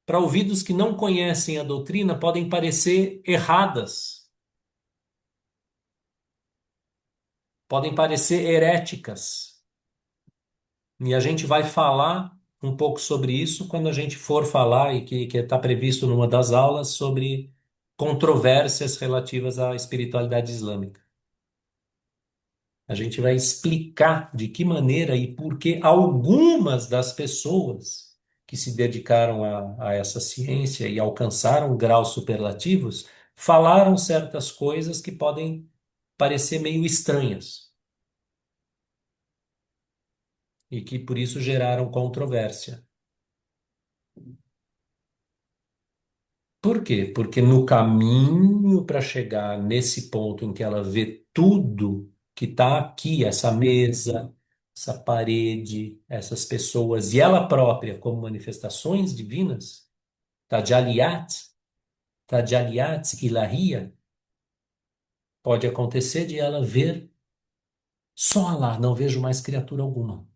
para ouvidos que não conhecem a doutrina, podem parecer erradas, podem parecer heréticas. E a gente vai falar um pouco sobre isso quando a gente for falar, e que está previsto numa das aulas, sobre controvérsias relativas à espiritualidade islâmica. A gente vai explicar de que maneira e por que algumas das pessoas que se dedicaram a essa ciência e alcançaram graus superlativos falaram certas coisas que podem parecer meio estranhas e que por isso geraram controvérsia. Por quê? Porque no caminho para chegar nesse ponto em que ela vê tudo que está aqui, essa mesa, essa parede, essas pessoas e ela própria como manifestações divinas, Tajalliyat Ilahiyya, pode acontecer de ela ver só Allah, não vejo mais criatura alguma.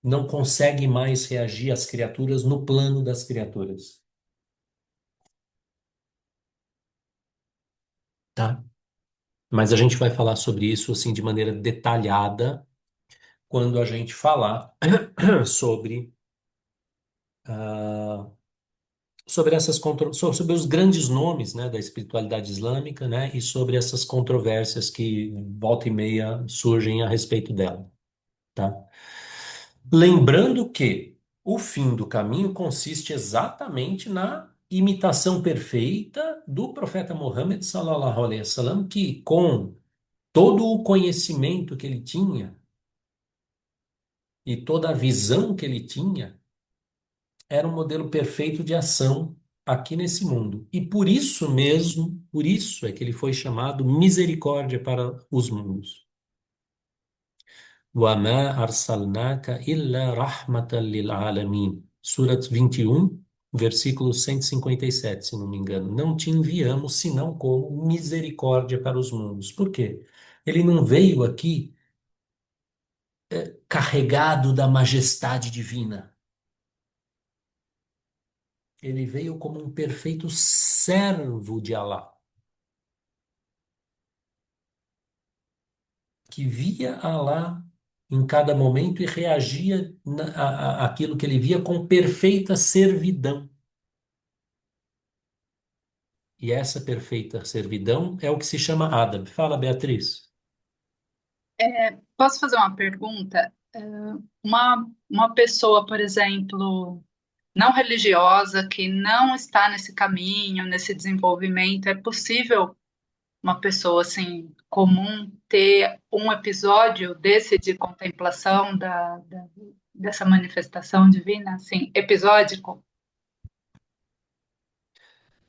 Não consegue mais reagir às criaturas no plano das criaturas. Tá? Mas a gente vai falar sobre isso assim de maneira detalhada quando a gente falar sobre, ah, sobre sobre os grandes nomes, né, da espiritualidade islâmica, né, e sobre essas controvérsias que volta e meia surgem a respeito dela, tá? Lembrando que o fim do caminho consiste exatamente na imitação perfeita do profeta Muhammad sallallahu alaihi wasallam, que com todo o conhecimento que ele tinha e toda a visão que ele tinha, era um modelo perfeito de ação aqui nesse mundo. E por isso mesmo, por isso é que ele foi chamado misericórdia para os mundos. وَمَا أَرْسَلْنَاكَ إِلَّا رَحْمَةً لِلْعَالَمِينَ. Surat 21, versículo 157, se não me engano. Não te enviamos senão como misericórdia para os mundos. Por quê? Ele não veio aqui carregado da majestade divina. Ele veio como um perfeito servo de Alá, que via Alá em cada momento e reagia àquilo que ele via com perfeita servidão. E essa perfeita servidão é o que se chama adab. Fala, Beatriz. Posso fazer uma pergunta? Uma pessoa, por exemplo, não religiosa, que não está nesse caminho, nesse desenvolvimento, é possível uma pessoa assim comum ter um episódio desse de contemplação dessa manifestação divina, assim, episódico?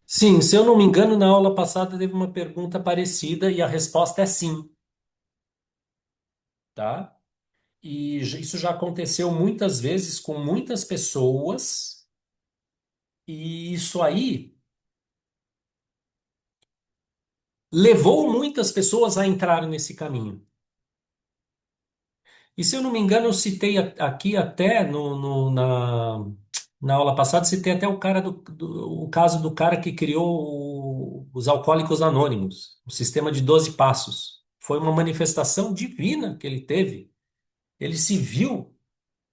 Sim, se eu não me engano, na aula passada teve uma pergunta parecida e a resposta é sim, tá? E isso já aconteceu muitas vezes com muitas pessoas, e isso aí levou muitas pessoas a entrarem nesse caminho. E se eu não me engano, eu citei aqui até na aula passada, citei até o cara o caso do cara que criou os Alcoólicos Anônimos, o sistema de 12 passos. Foi uma manifestação divina que ele teve. Ele se viu,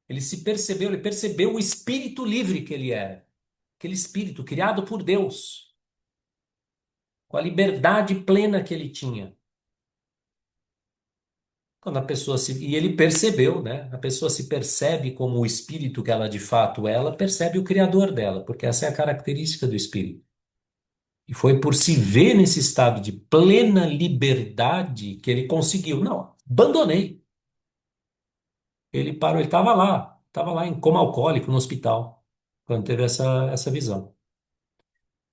ele se percebeu, ele percebeu o espírito livre que ele era. Aquele espírito criado por Deus, com a liberdade plena que ele tinha. Quando a pessoa se. E ele percebeu, né? A pessoa se percebe como o espírito que ela de fato é, ela percebe o criador dela, porque essa é a característica do espírito. E foi por se ver nesse estado de plena liberdade que ele conseguiu. Não, abandonei. Ele parou, ele estava lá em coma alcoólico no hospital, quando teve essa visão.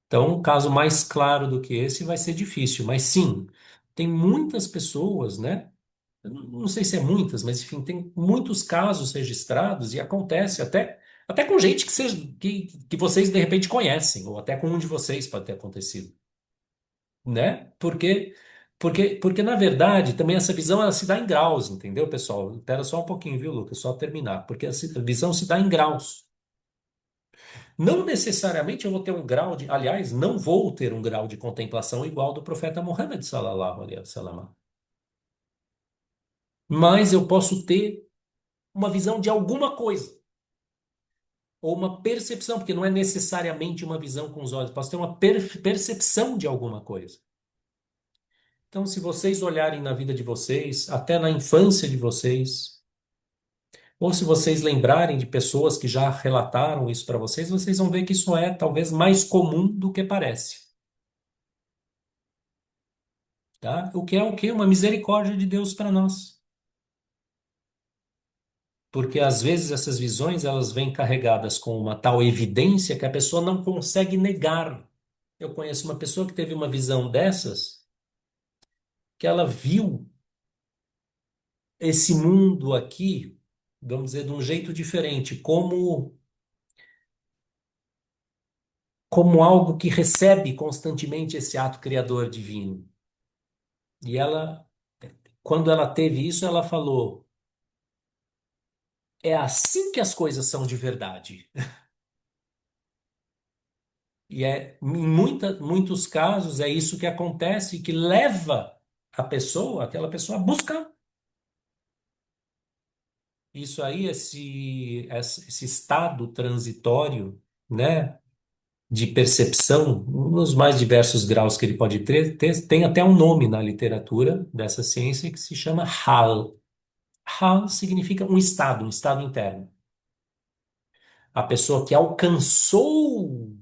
Então, um caso mais claro do que esse vai ser difícil, mas sim, tem muitas pessoas, né? Eu não sei se é muitas, mas enfim, tem muitos casos registrados e acontece até com gente que vocês de repente conhecem, ou até com um de vocês pode ter acontecido, né? Porque Porque, na verdade, também essa visão ela se dá em graus, entendeu, pessoal? Espera só um pouquinho, viu, Lucas? Só terminar. Porque a visão se dá em graus. Não necessariamente eu vou ter um grau de. Aliás, não vou ter um grau de contemplação igual ao do profeta Muhammad, sallallahu alaihi wasallam. Mas eu posso ter uma visão de alguma coisa. Ou uma percepção, porque não é necessariamente uma visão com os olhos. Posso ter uma percepção de alguma coisa. Então, se vocês olharem na vida de vocês, até na infância de vocês, ou se vocês lembrarem de pessoas que já relataram isso para vocês, vocês vão ver que isso é talvez mais comum do que parece, tá? O que é o quê? Uma misericórdia de Deus para nós. Porque às vezes essas visões elas vêm carregadas com uma tal evidência que a pessoa não consegue negar. Eu conheço uma pessoa que teve uma visão dessas, que ela viu esse mundo aqui, vamos dizer, de um jeito diferente, como algo que recebe constantemente esse ato criador divino. E ela, quando ela teve isso, ela falou: é assim que as coisas são de verdade. E muitos casos é isso que acontece, que leva aquela pessoa a buscar. Isso aí, esse estado transitório, né, de percepção, nos mais diversos graus que ele pode tem até um nome na literatura dessa ciência que se chama hal. Hal significa um estado interno. A pessoa que alcançou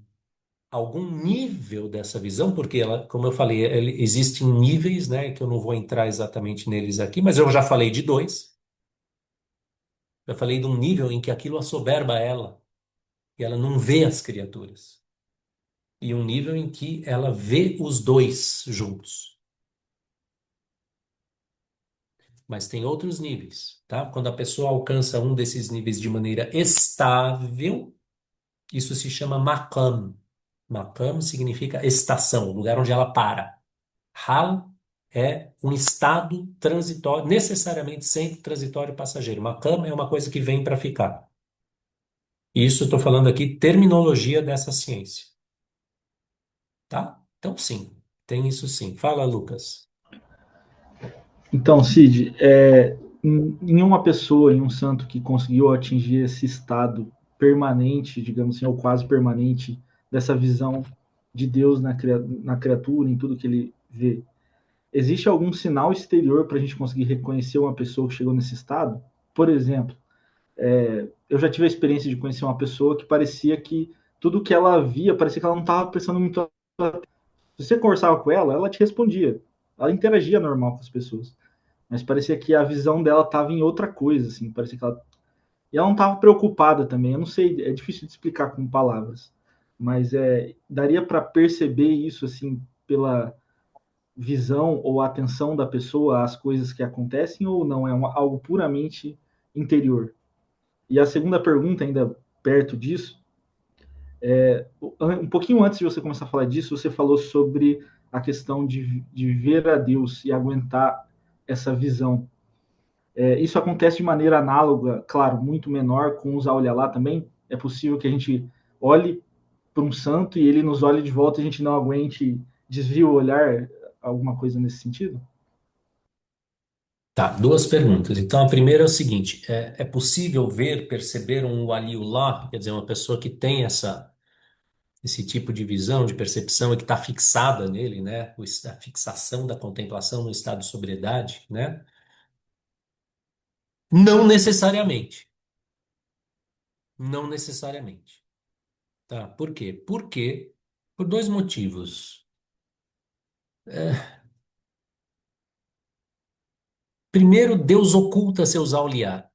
algum nível dessa visão, porque ela, como eu falei, existem níveis, né, que eu não vou entrar exatamente neles aqui, mas eu já falei de dois. Eu falei de um nível em que aquilo assoberba ela, e ela não vê as criaturas. E um nível em que ela vê os dois juntos. Mas tem outros níveis, tá? Quando a pessoa alcança um desses níveis de maneira estável, isso se chama maqam. Maqam significa estação, lugar onde ela para. Hal é um estado transitório, necessariamente sempre transitório e passageiro. Maqam é uma coisa que vem para ficar. Isso eu estou falando aqui terminologia dessa ciência, tá? Então, sim, tem isso sim. Fala, Lucas. Então, Cid, em uma pessoa, em um santo que conseguiu atingir esse estado permanente, digamos assim, ou quase permanente, dessa visão de Deus na criatura, em tudo que ele vê, existe algum sinal exterior para a gente conseguir reconhecer uma pessoa que chegou nesse estado? Por exemplo, eu já tive a experiência de conhecer uma pessoa que parecia que tudo que ela via, parecia que ela não estava prestando muito atenção. Se você conversava com ela, ela te respondia. Ela interagia normal com as pessoas. Mas parecia que a visão dela estava em outra coisa, assim. Parecia que ela... E ela não estava preocupada também. Eu não sei, é difícil de explicar com palavras. Mas daria para perceber isso, assim, pela visão ou atenção da pessoa às coisas que acontecem, ou não? Algo puramente interior. E a segunda pergunta, ainda perto disso, um pouquinho antes de você começar a falar disso, você falou sobre a questão de ver a Deus e aguentar essa visão. Isso acontece de maneira análoga, claro, muito menor com os Aulialá também. É possível que a gente olhe para um santo e ele nos olhe de volta e a gente não aguente, desvie o olhar, alguma coisa nesse sentido? Tá, duas perguntas. Então, a primeira é o seguinte: é possível ver, perceber um waliullah, quer dizer, uma pessoa que tem esse tipo de visão, de percepção e que está fixada nele, né? A fixação da contemplação no estado de sobriedade, né? Não necessariamente. Não necessariamente. Tá? Por quê? Porque, por dois motivos. Primeiro, Deus oculta seus auliá,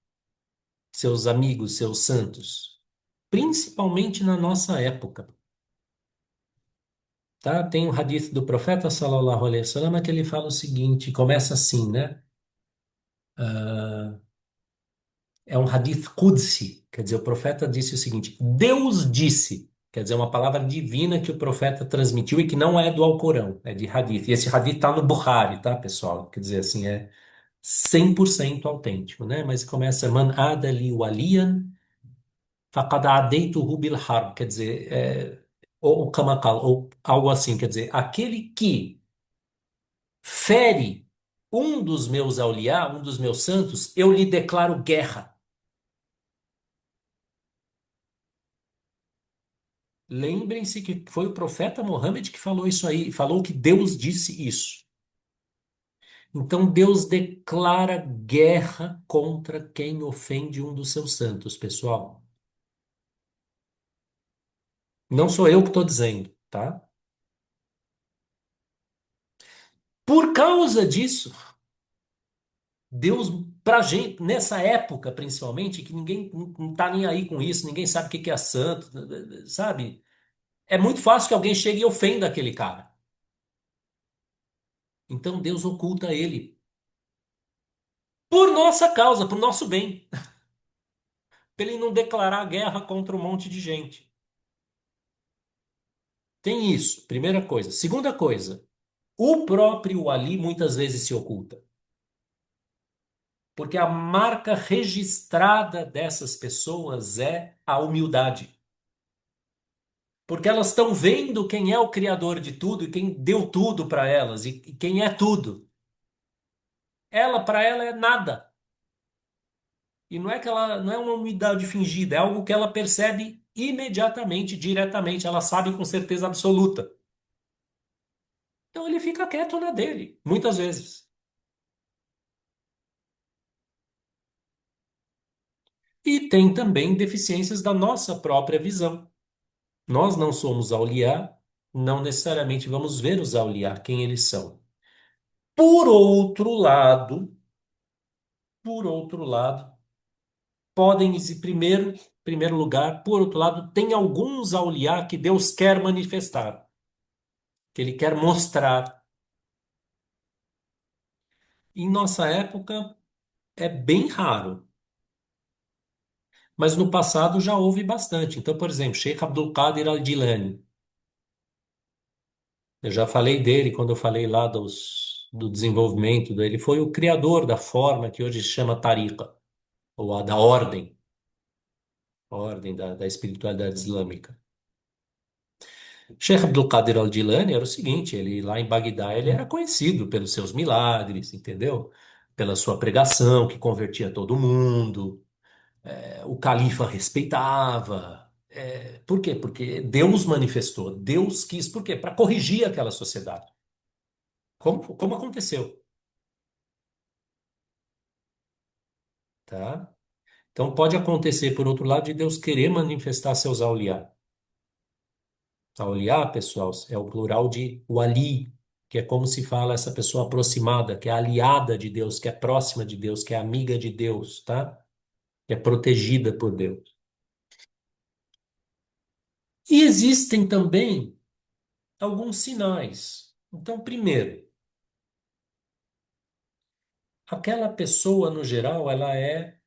seus amigos, seus santos, principalmente na nossa época. Tá? Tem um hadith do profeta sallallahu alaihi wasallam que ele fala o seguinte, começa assim, né? É um hadith Qudsi, quer dizer, o profeta disse o seguinte: Deus disse. Quer dizer, uma palavra divina que o profeta transmitiu e que não é do Alcorão, é de hadith. E esse hadith está no Bukhari, tá, pessoal? Quer dizer, assim, é 100% autêntico, né? Mas começa, man adali waliyan faqad adaytuhu bil harb. Quer dizer, ou kamakal, ou algo assim. Quer dizer, aquele que fere um dos meus auliá, um dos meus santos, eu lhe declaro guerra. Lembrem-se que foi o profeta Mohammed que falou isso aí, falou que Deus disse isso. Então Deus declara guerra contra quem ofende um dos seus santos, pessoal. Não sou eu que estou dizendo, tá? Por causa disso, Deus, pra gente, nessa época principalmente, que ninguém não tá nem aí com isso, ninguém sabe o que que é santo, sabe? É muito fácil que alguém chegue e ofenda aquele cara. Então Deus oculta ele. Por nossa causa, por nosso bem. Para ele não declarar guerra contra um monte de gente. Tem isso, primeira coisa. Segunda coisa, o próprio Ali muitas vezes se oculta. Porque a marca registrada dessas pessoas é a humildade. Porque elas estão vendo quem é o criador de tudo e quem deu tudo para elas e quem é tudo. Ela, para ela, é nada. E não é que ela não é uma humildade fingida, é algo que ela percebe imediatamente, diretamente, ela sabe com certeza absoluta. Então ele fica quieto na dele, muitas vezes. E tem também deficiências da nossa própria visão. Nós não somos auliá, não necessariamente vamos ver os auliá, quem eles são. Por outro lado, por outro lado, podem existir, primeiro lugar, por outro lado, tem alguns auliá que Deus quer manifestar, que ele quer mostrar. Em nossa época é bem raro, mas no passado já houve bastante. Então, por exemplo, Sheikh Abdul Qadir al-Jilani. Eu já falei dele quando eu falei lá do desenvolvimento dele. Ele foi o criador da forma que hoje se chama Tariqa, ou a da ordem da espiritualidade islâmica. Sheikh Abdul Qadir al-Jilani era o seguinte, ele lá em Bagdá, ele era conhecido pelos seus milagres, entendeu? Pela sua pregação, que convertia todo mundo. O califa respeitava. Por quê? Porque Deus manifestou, Deus quis. Por quê? Para corrigir aquela sociedade. Como aconteceu, tá? Então pode acontecer, por outro lado, de Deus querer manifestar seus auliá. Auliá, pessoal, é o plural de wali, que é como se fala essa pessoa aproximada, que é aliada de Deus, que é próxima de Deus, que é amiga de Deus, tá? Que é protegida por Deus. E existem também alguns sinais. Então, primeiro, aquela pessoa, no geral, ela é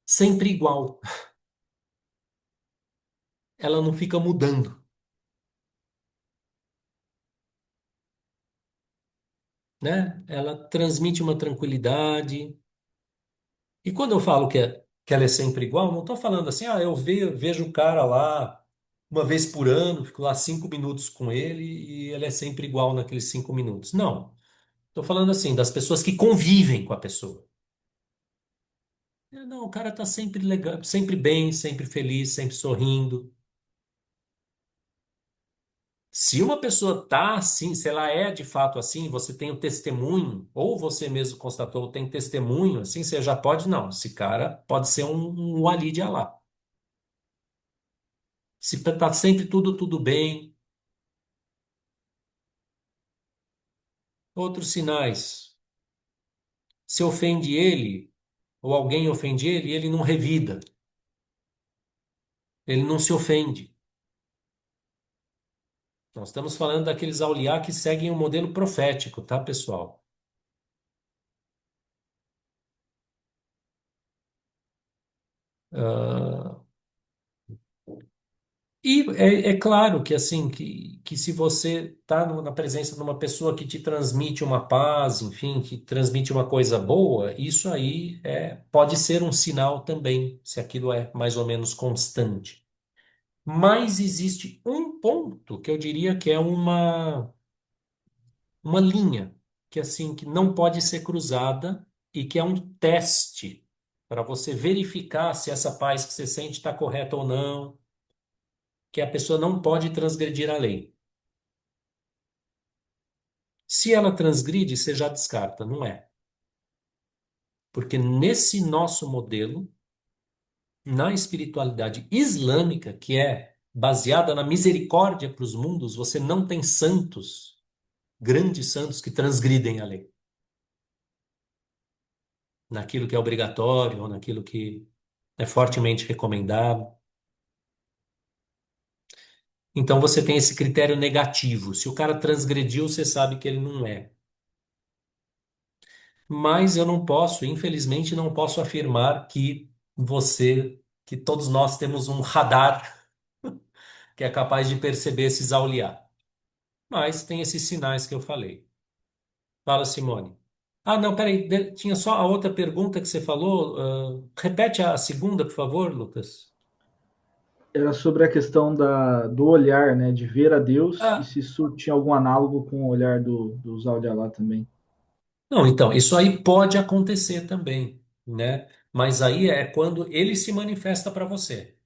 sempre igual. Ela não fica mudando, né? Ela transmite uma tranquilidade. E quando eu falo que ela é sempre igual, não estou falando assim, eu vejo o cara lá uma vez por ano, fico lá 5 minutos com ele e ele é sempre igual naqueles 5 minutos. Não. Estou falando assim, das pessoas que convivem com a pessoa. Não, o cara tá sempre legal, sempre bem, sempre feliz, sempre sorrindo. Se uma pessoa tá assim, se ela é de fato assim, você tem o testemunho, ou você mesmo constatou, tem testemunho, assim, você já pode, não, esse cara pode ser um wali de Alá. Se tá sempre tudo bem. Outros sinais, se ofende ele, ou alguém ofende ele, ele não revida, ele não se ofende. Nós estamos falando daqueles auliá que seguem o modelo profético, tá, pessoal? E é claro que assim que se você está na presença de uma pessoa que te transmite uma paz, enfim, que transmite uma coisa boa, isso aí pode ser um sinal também, se aquilo é mais ou menos constante. Mas existe um ponto que eu diria que é uma linha que assim que não pode ser cruzada e que é um teste para você verificar se essa paz que você sente está correta ou não, que a pessoa não pode transgredir a lei. Se ela transgride, você já descarta, não é? Porque nesse nosso modelo, na espiritualidade islâmica, que é baseada na misericórdia para os mundos, você não tem santos, grandes santos que transgridem a lei, naquilo que é obrigatório ou naquilo que é fortemente recomendado. Então você tem esse critério negativo. Se o cara transgrediu, você sabe que ele não é. Mas eu não posso, infelizmente, não posso afirmar que todos nós temos um radar que é capaz de perceber esses auliá. Mas tem esses sinais que eu falei. Fala, Simone. Ah, não, peraí, tinha só a outra pergunta que você falou. Repete a segunda, por favor, Lucas. Era sobre a questão do olhar, né, de ver a Deus e Ah, se isso tinha algum análogo com o olhar dos Aulialá também. não, então, isso aí pode acontecer também, né? Mas aí é quando ele se manifesta para você.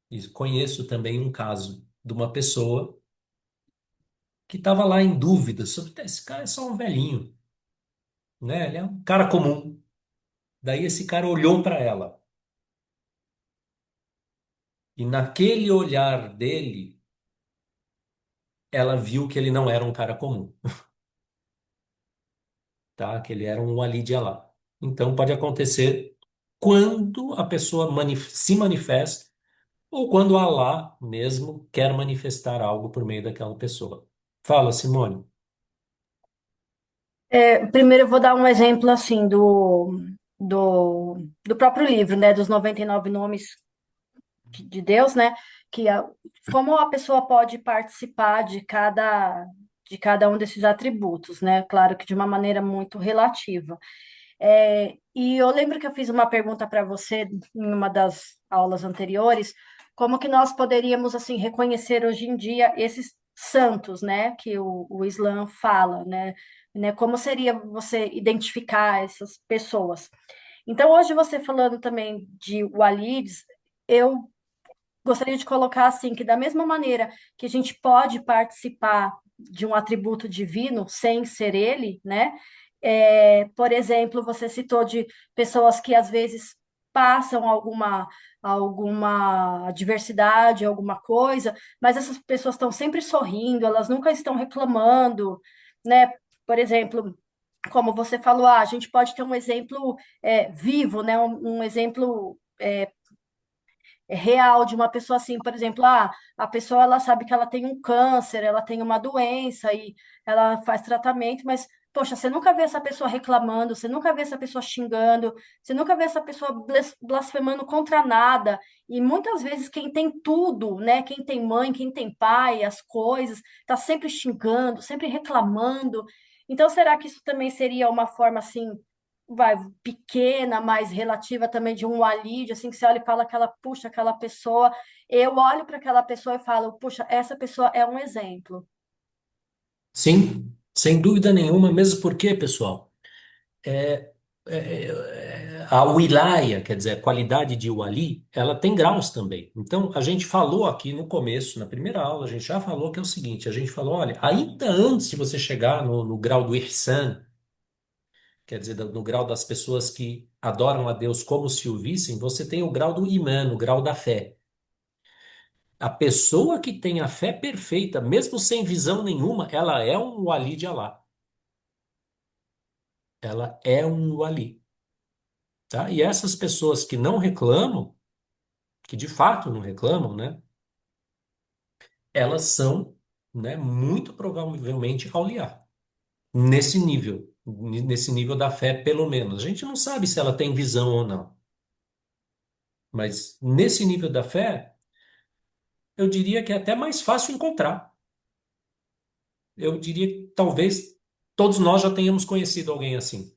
E conheço também um caso de uma pessoa que estava lá em dúvida sobre esse cara é só um velhinho, né? Ele é um cara comum. Daí esse cara olhou para ela e naquele olhar dele, ela viu que ele não era um cara comum, tá? Que ele era um wali de Alá. Então pode acontecer quando a pessoa se manifesta ou quando Alá mesmo quer manifestar algo por meio daquela pessoa. Fala, Simone. Primeiro eu vou dar um exemplo assim do próprio livro, né? Dos 99 nomes de Deus, né? Como a pessoa pode participar de cada um desses atributos, né? Claro que de uma maneira muito relativa. E eu lembro que eu fiz uma pergunta para você em uma das aulas anteriores, como que nós poderíamos assim reconhecer hoje em dia esses santos, né, que o Islã fala, né, como seria você identificar essas pessoas? Então, hoje você falando também de walids, eu gostaria de colocar assim que da mesma maneira que a gente pode participar de um atributo divino sem ser ele, né? Por exemplo, você citou de pessoas que às vezes passam alguma adversidade, alguma coisa, mas essas pessoas estão sempre sorrindo, elas nunca estão reclamando, né? Por exemplo, como você falou, a gente pode ter um exemplo vivo, né? Um exemplo real de uma pessoa assim, por exemplo, a pessoa ela sabe que ela tem um câncer, ela tem uma doença e ela faz tratamento, mas poxa, você nunca vê essa pessoa reclamando, você nunca vê essa pessoa xingando, você nunca vê essa pessoa blasfemando contra nada. E muitas vezes quem tem tudo, né, quem tem mãe, quem tem pai, as coisas, tá sempre xingando, sempre reclamando. Então, será que isso também seria uma forma assim vai, pequena, mais relativa também de um alívio, assim, que você olha e fala aquela, puxa, aquela pessoa, eu olho para aquela pessoa e falo, puxa, essa pessoa é um exemplo. Sim, sem dúvida nenhuma, mesmo porque, pessoal, a wilaya, quer dizer, a qualidade de wali, ela tem graus também. Então, a gente falou aqui no começo, na primeira aula, a gente já falou que é o seguinte, a gente falou, olha, ainda antes de você chegar no grau do ihsan, quer dizer, no grau das pessoas que adoram a Deus como se o vissem, você tem o grau do imã, o grau da fé. A pessoa que tem a fé perfeita, mesmo sem visão nenhuma, ela é um wali de Alá. Ela é um wali, tá? E essas pessoas que não reclamam, que de fato não reclamam, né? Elas são, né, muito provavelmente auliá. Nesse nível da fé, pelo menos. A gente não sabe se ela tem visão ou não. Mas nesse nível da fé, eu diria que é até mais fácil encontrar. Eu diria que talvez todos nós já tenhamos conhecido alguém assim,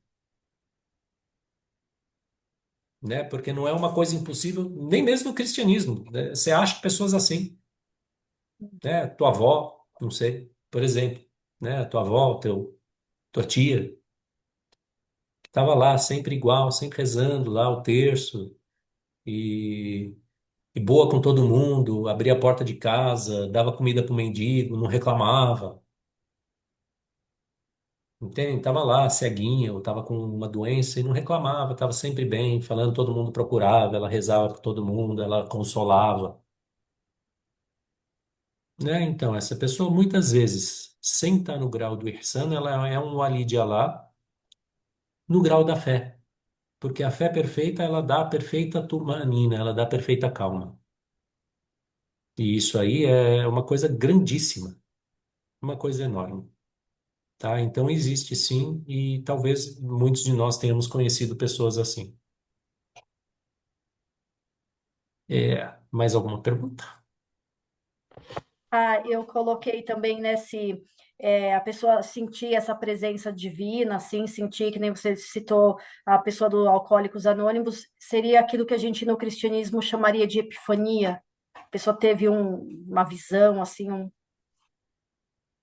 né? Porque não é uma coisa impossível, nem mesmo no cristianismo, né? Você acha pessoas assim, né? Tua avó, não sei, por exemplo, né? Tua avó, tua tia, que estava lá sempre igual, sempre rezando lá o terço e, e boa com todo mundo, abria a porta de casa, dava comida para o mendigo, não reclamava. Entende? Tava lá, ceguinha, ou tava com uma doença e não reclamava, tava sempre bem, falando, todo mundo procurava, ela rezava por todo mundo, ela consolava, né? Então, essa pessoa muitas vezes, sem estar no grau do ihsan, ela é um wali de Allah no grau da fé, porque a fé perfeita, ela dá a perfeita tumanina, ela dá a perfeita calma. E isso aí é uma coisa grandíssima, uma coisa enorme, tá? Então, existe sim, e talvez muitos de nós tenhamos conhecido pessoas assim. Mais alguma pergunta? Ah, eu coloquei também a pessoa sentir essa presença divina, assim, sentir, que nem você citou, a pessoa do Alcoólicos Anônimos, seria aquilo que a gente no cristianismo chamaria de epifania. A pessoa teve uma visão, assim,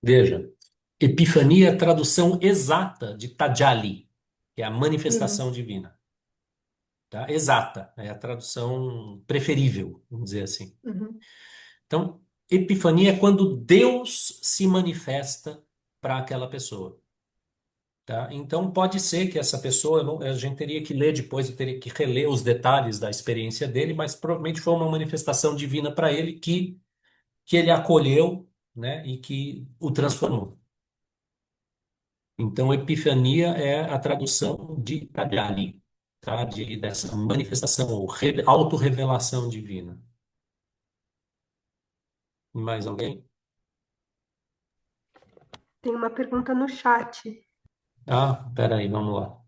Veja, epifania é a tradução exata de Tajalli, que é a manifestação Uhum, divina. Tá? Exata, é a tradução preferível, vamos dizer assim. uhum. Então, epifania é quando Deus se manifesta para aquela pessoa. Tá? Então, pode ser que essa pessoa, a gente teria que ler depois, eu teria que reler os detalhes da experiência dele, mas provavelmente foi uma manifestação divina para ele que ele acolheu, né, e que o transformou. Então, epifania é a tradução de Tagali, tá? Dessa manifestação ou autorrevelação divina. Mais alguém? Tem uma pergunta no chat. Ah, peraí, vamos lá.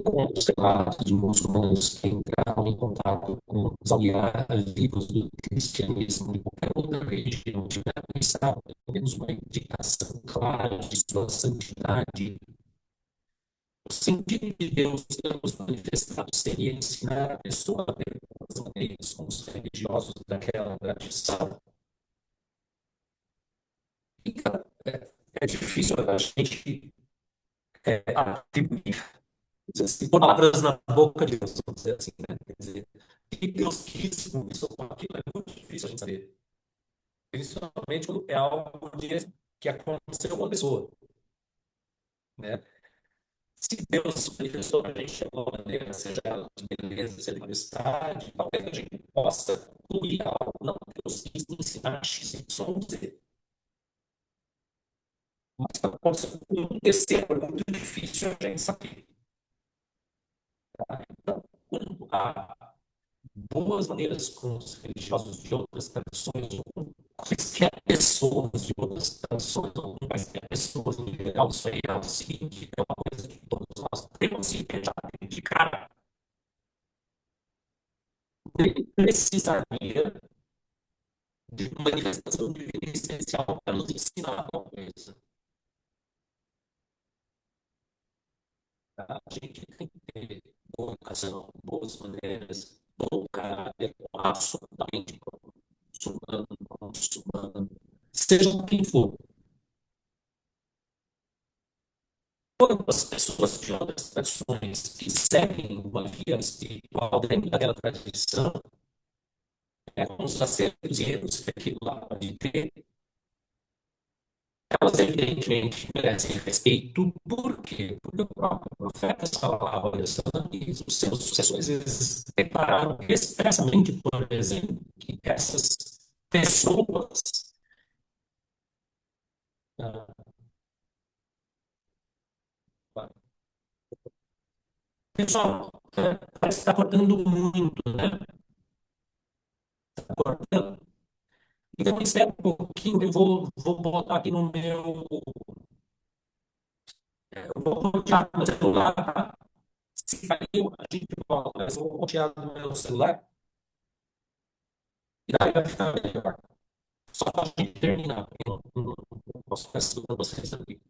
Com os relatos de muçulmanos que entraram em contato com os aliados vivos do cristianismo de qualquer outra religião tiveram pensado pelo menos uma indicação clara de sua santidade. O sentido de Deus ter nos manifestado seria ensinar a pessoa a ter as maneiras com os religiosos daquela tradição. E, cara, é difícil a gente atribuir assim, palavras na boca de Deus, vamos dizer assim, né? Quer dizer, o que Deus quis com isso ou com aquilo é muito difícil a gente saber. Principalmente quando é algo que aconteceu com a pessoa, né? Se Deus se manifestou para a gente de alguma maneira, seja ela de beleza, seja de majestade, talvez a gente possa concluir algo. Não, Deus quis me ensinar X, Y, Z. Mas para acontecer com um terceiro é muito difícil a gente saber. Tá? Então, quando há boas maneiras com os religiosos de outras tradições, ou com quaisquer pessoas de outras tradições, ou com quaisquer pessoas em geral, isso aí é o seguinte, é uma coisa que todos nós temos que já de cara. Ele precisaria de uma manifestação divina essencial para nos ensinar alguma coisa. Tá? A gente tem que ter boa educação, boas maneiras, bom caráter, absolutamente muçulmano, não muçulmano, seja quem for. Quando as pessoas de outras tradições que seguem uma via espiritual dentro daquela tradição, com os acertos e erros que aquilo lá pode ter, elas evidentemente merecem respeito. Por quê? Porque o próprio profeta sallallahu alaihi wasallam e os seus sucessores eles declararam expressamente, por exemplo, que essas pessoas. Ah, pessoal, parece que está cortando muito, né? Está cortando. Então, espera um pouquinho, eu vou botar aqui no meu. Eu vou rotear no celular, tá? Se caiu, a gente volta, mas eu vou rotear no meu celular e daí vai ficar melhor. Só para a gente terminar, porque eu não posso ficar escutando vocês aqui.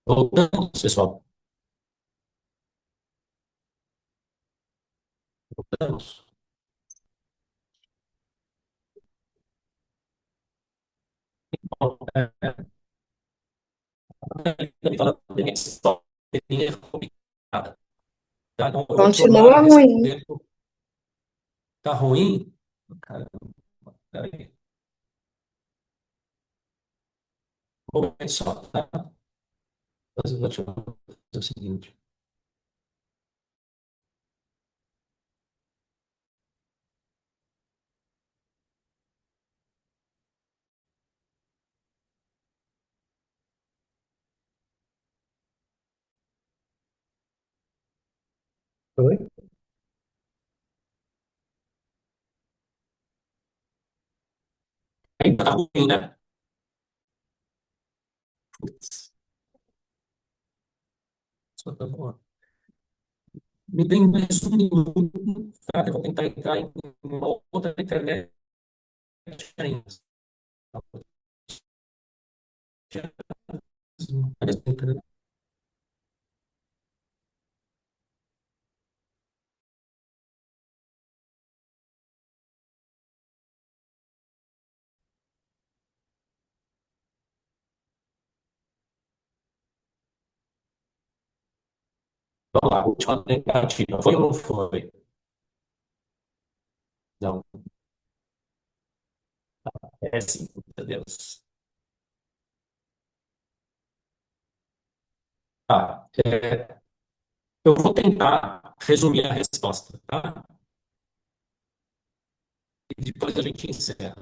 Voltamos, pessoal. Voltamos. Bom, falando da minha história, é complicada. Tá? Então, eu vou tornar a Continua ruim. responder. Tá ruim? Caramba, peraí. Um momento só, tá? Mas eu vou te fazer o seguinte. Oi? Ainda tá ruim, né? Putz, só tá bom. Me dê mais um minuto, tá? Eu vou tentar entrar em uma outra internet diferente. Vamos lá, última tentativa. Foi ou não foi? Não, é sim, meu Deus. Tá, eu vou tentar resumir a resposta, tá? E depois a gente encerra.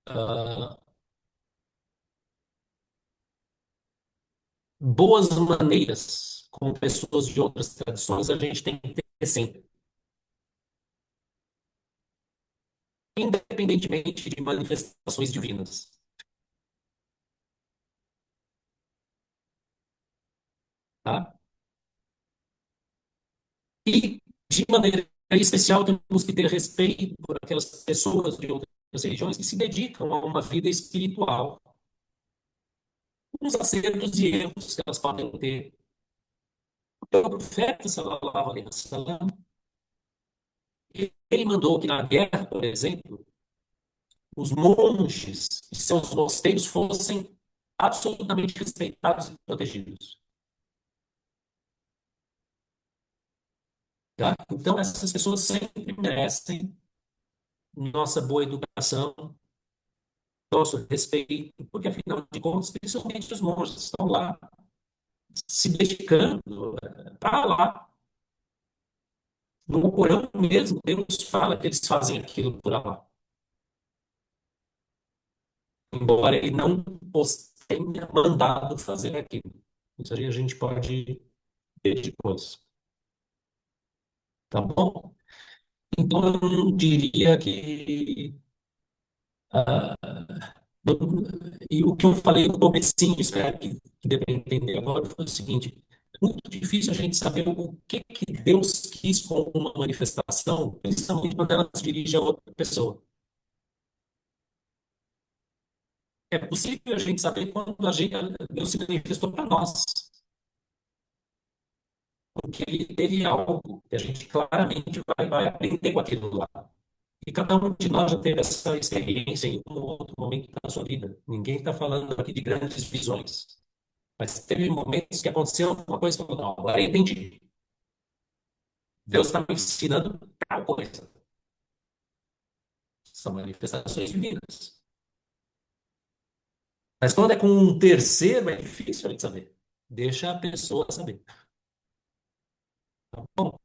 Ah, boas maneiras com pessoas de outras tradições a gente tem que ter sempre, independentemente de manifestações divinas, tá? E, de maneira especial, temos que ter respeito por aquelas pessoas de outras religiões que se dedicam a uma vida espiritual, com os acertos e erros que elas podem ter. O profeta, sallallahu alaihi wasallam, ele mandou que na guerra, por exemplo, os monges e seus mosteiros fossem absolutamente respeitados e protegidos. Tá? Então, essas pessoas sempre merecem nossa boa educação, nosso respeito, porque, afinal de contas, principalmente os monges estão lá se dedicando para lá. No Corão mesmo, Deus fala que eles fazem aquilo por lá. Embora ele não os tenha mandado fazer aquilo. Isso aí a gente pode ver depois. Tá bom? Então, eu não diria que. ah, e o que eu falei no comecinho, espero que dê para entender agora, foi o seguinte: é muito difícil a gente saber o que Deus quis com uma manifestação, principalmente quando ela se dirige a outra pessoa. É possível a gente saber quando Deus se manifestou para nós, porque ele teve algo que a gente claramente vai aprender com aquilo lá. E cada um de nós já teve essa experiência em um ou outro momento da sua vida. Ninguém está falando aqui de grandes visões. Mas teve momentos que aconteceu alguma coisa que eu falei, não, agora eu entendi. Deus está me ensinando tal coisa. São manifestações divinas. Mas quando é com um terceiro, é difícil ele saber. Deixa a pessoa saber. Tá bom?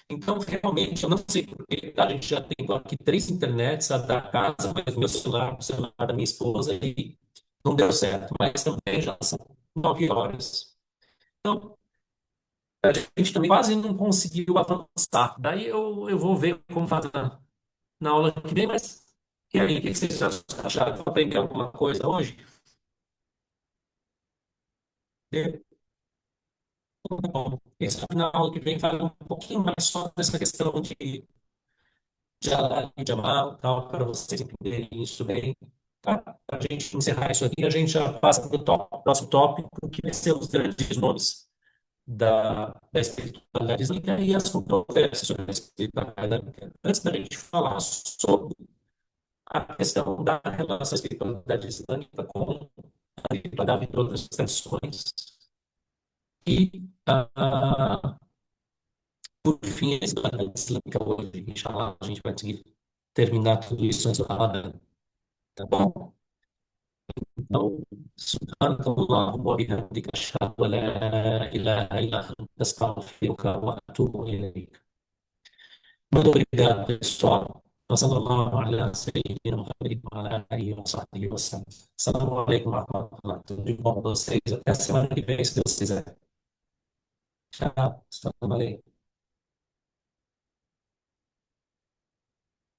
Então, realmente, eu não sei porque a gente já tem aqui três internets, a da casa, mas meu celular, o celular da minha esposa, e não deu certo. Mas também já são 9 horas. Então, a gente também quase não conseguiu avançar. Daí eu vou ver como faz na aula que vem, mas e aí, o que vocês acharam? Vou aprender alguma coisa hoje? Bom, esse na aula que vem fala um pouquinho mais só dessa questão de Alá e de Jamal, tal, para vocês entenderem isso bem. Tá? Para a gente encerrar isso aqui, a gente já passa para o próximo tópico, que vai ser os grandes nomes da espiritualidade islâmica e as controvérsias sobre a espiritualidade islâmica. Antes da gente falar sobre a questão da relação da espiritualidade islâmica com a espiritualidade em todas as tradições e por fim, a espiritualidade islâmica hoje, inshallah, a gente vai conseguir terminar tudo isso antes do Ramadã, tá bom? Então, سبحانك اللهم وبحمدك أشهد أن لا إله إلا أنت أستغفرك وأتوب إليك. Muito obrigado, pessoal. وصلى الله على سيدنا محمد وعلى آله وصحبه وسلم. Assalamu alaikum warahmatullahi. Tudo de bom para vocês. Até a semana que vem, se Deus quiser. Tchau. Assalamu alaikum.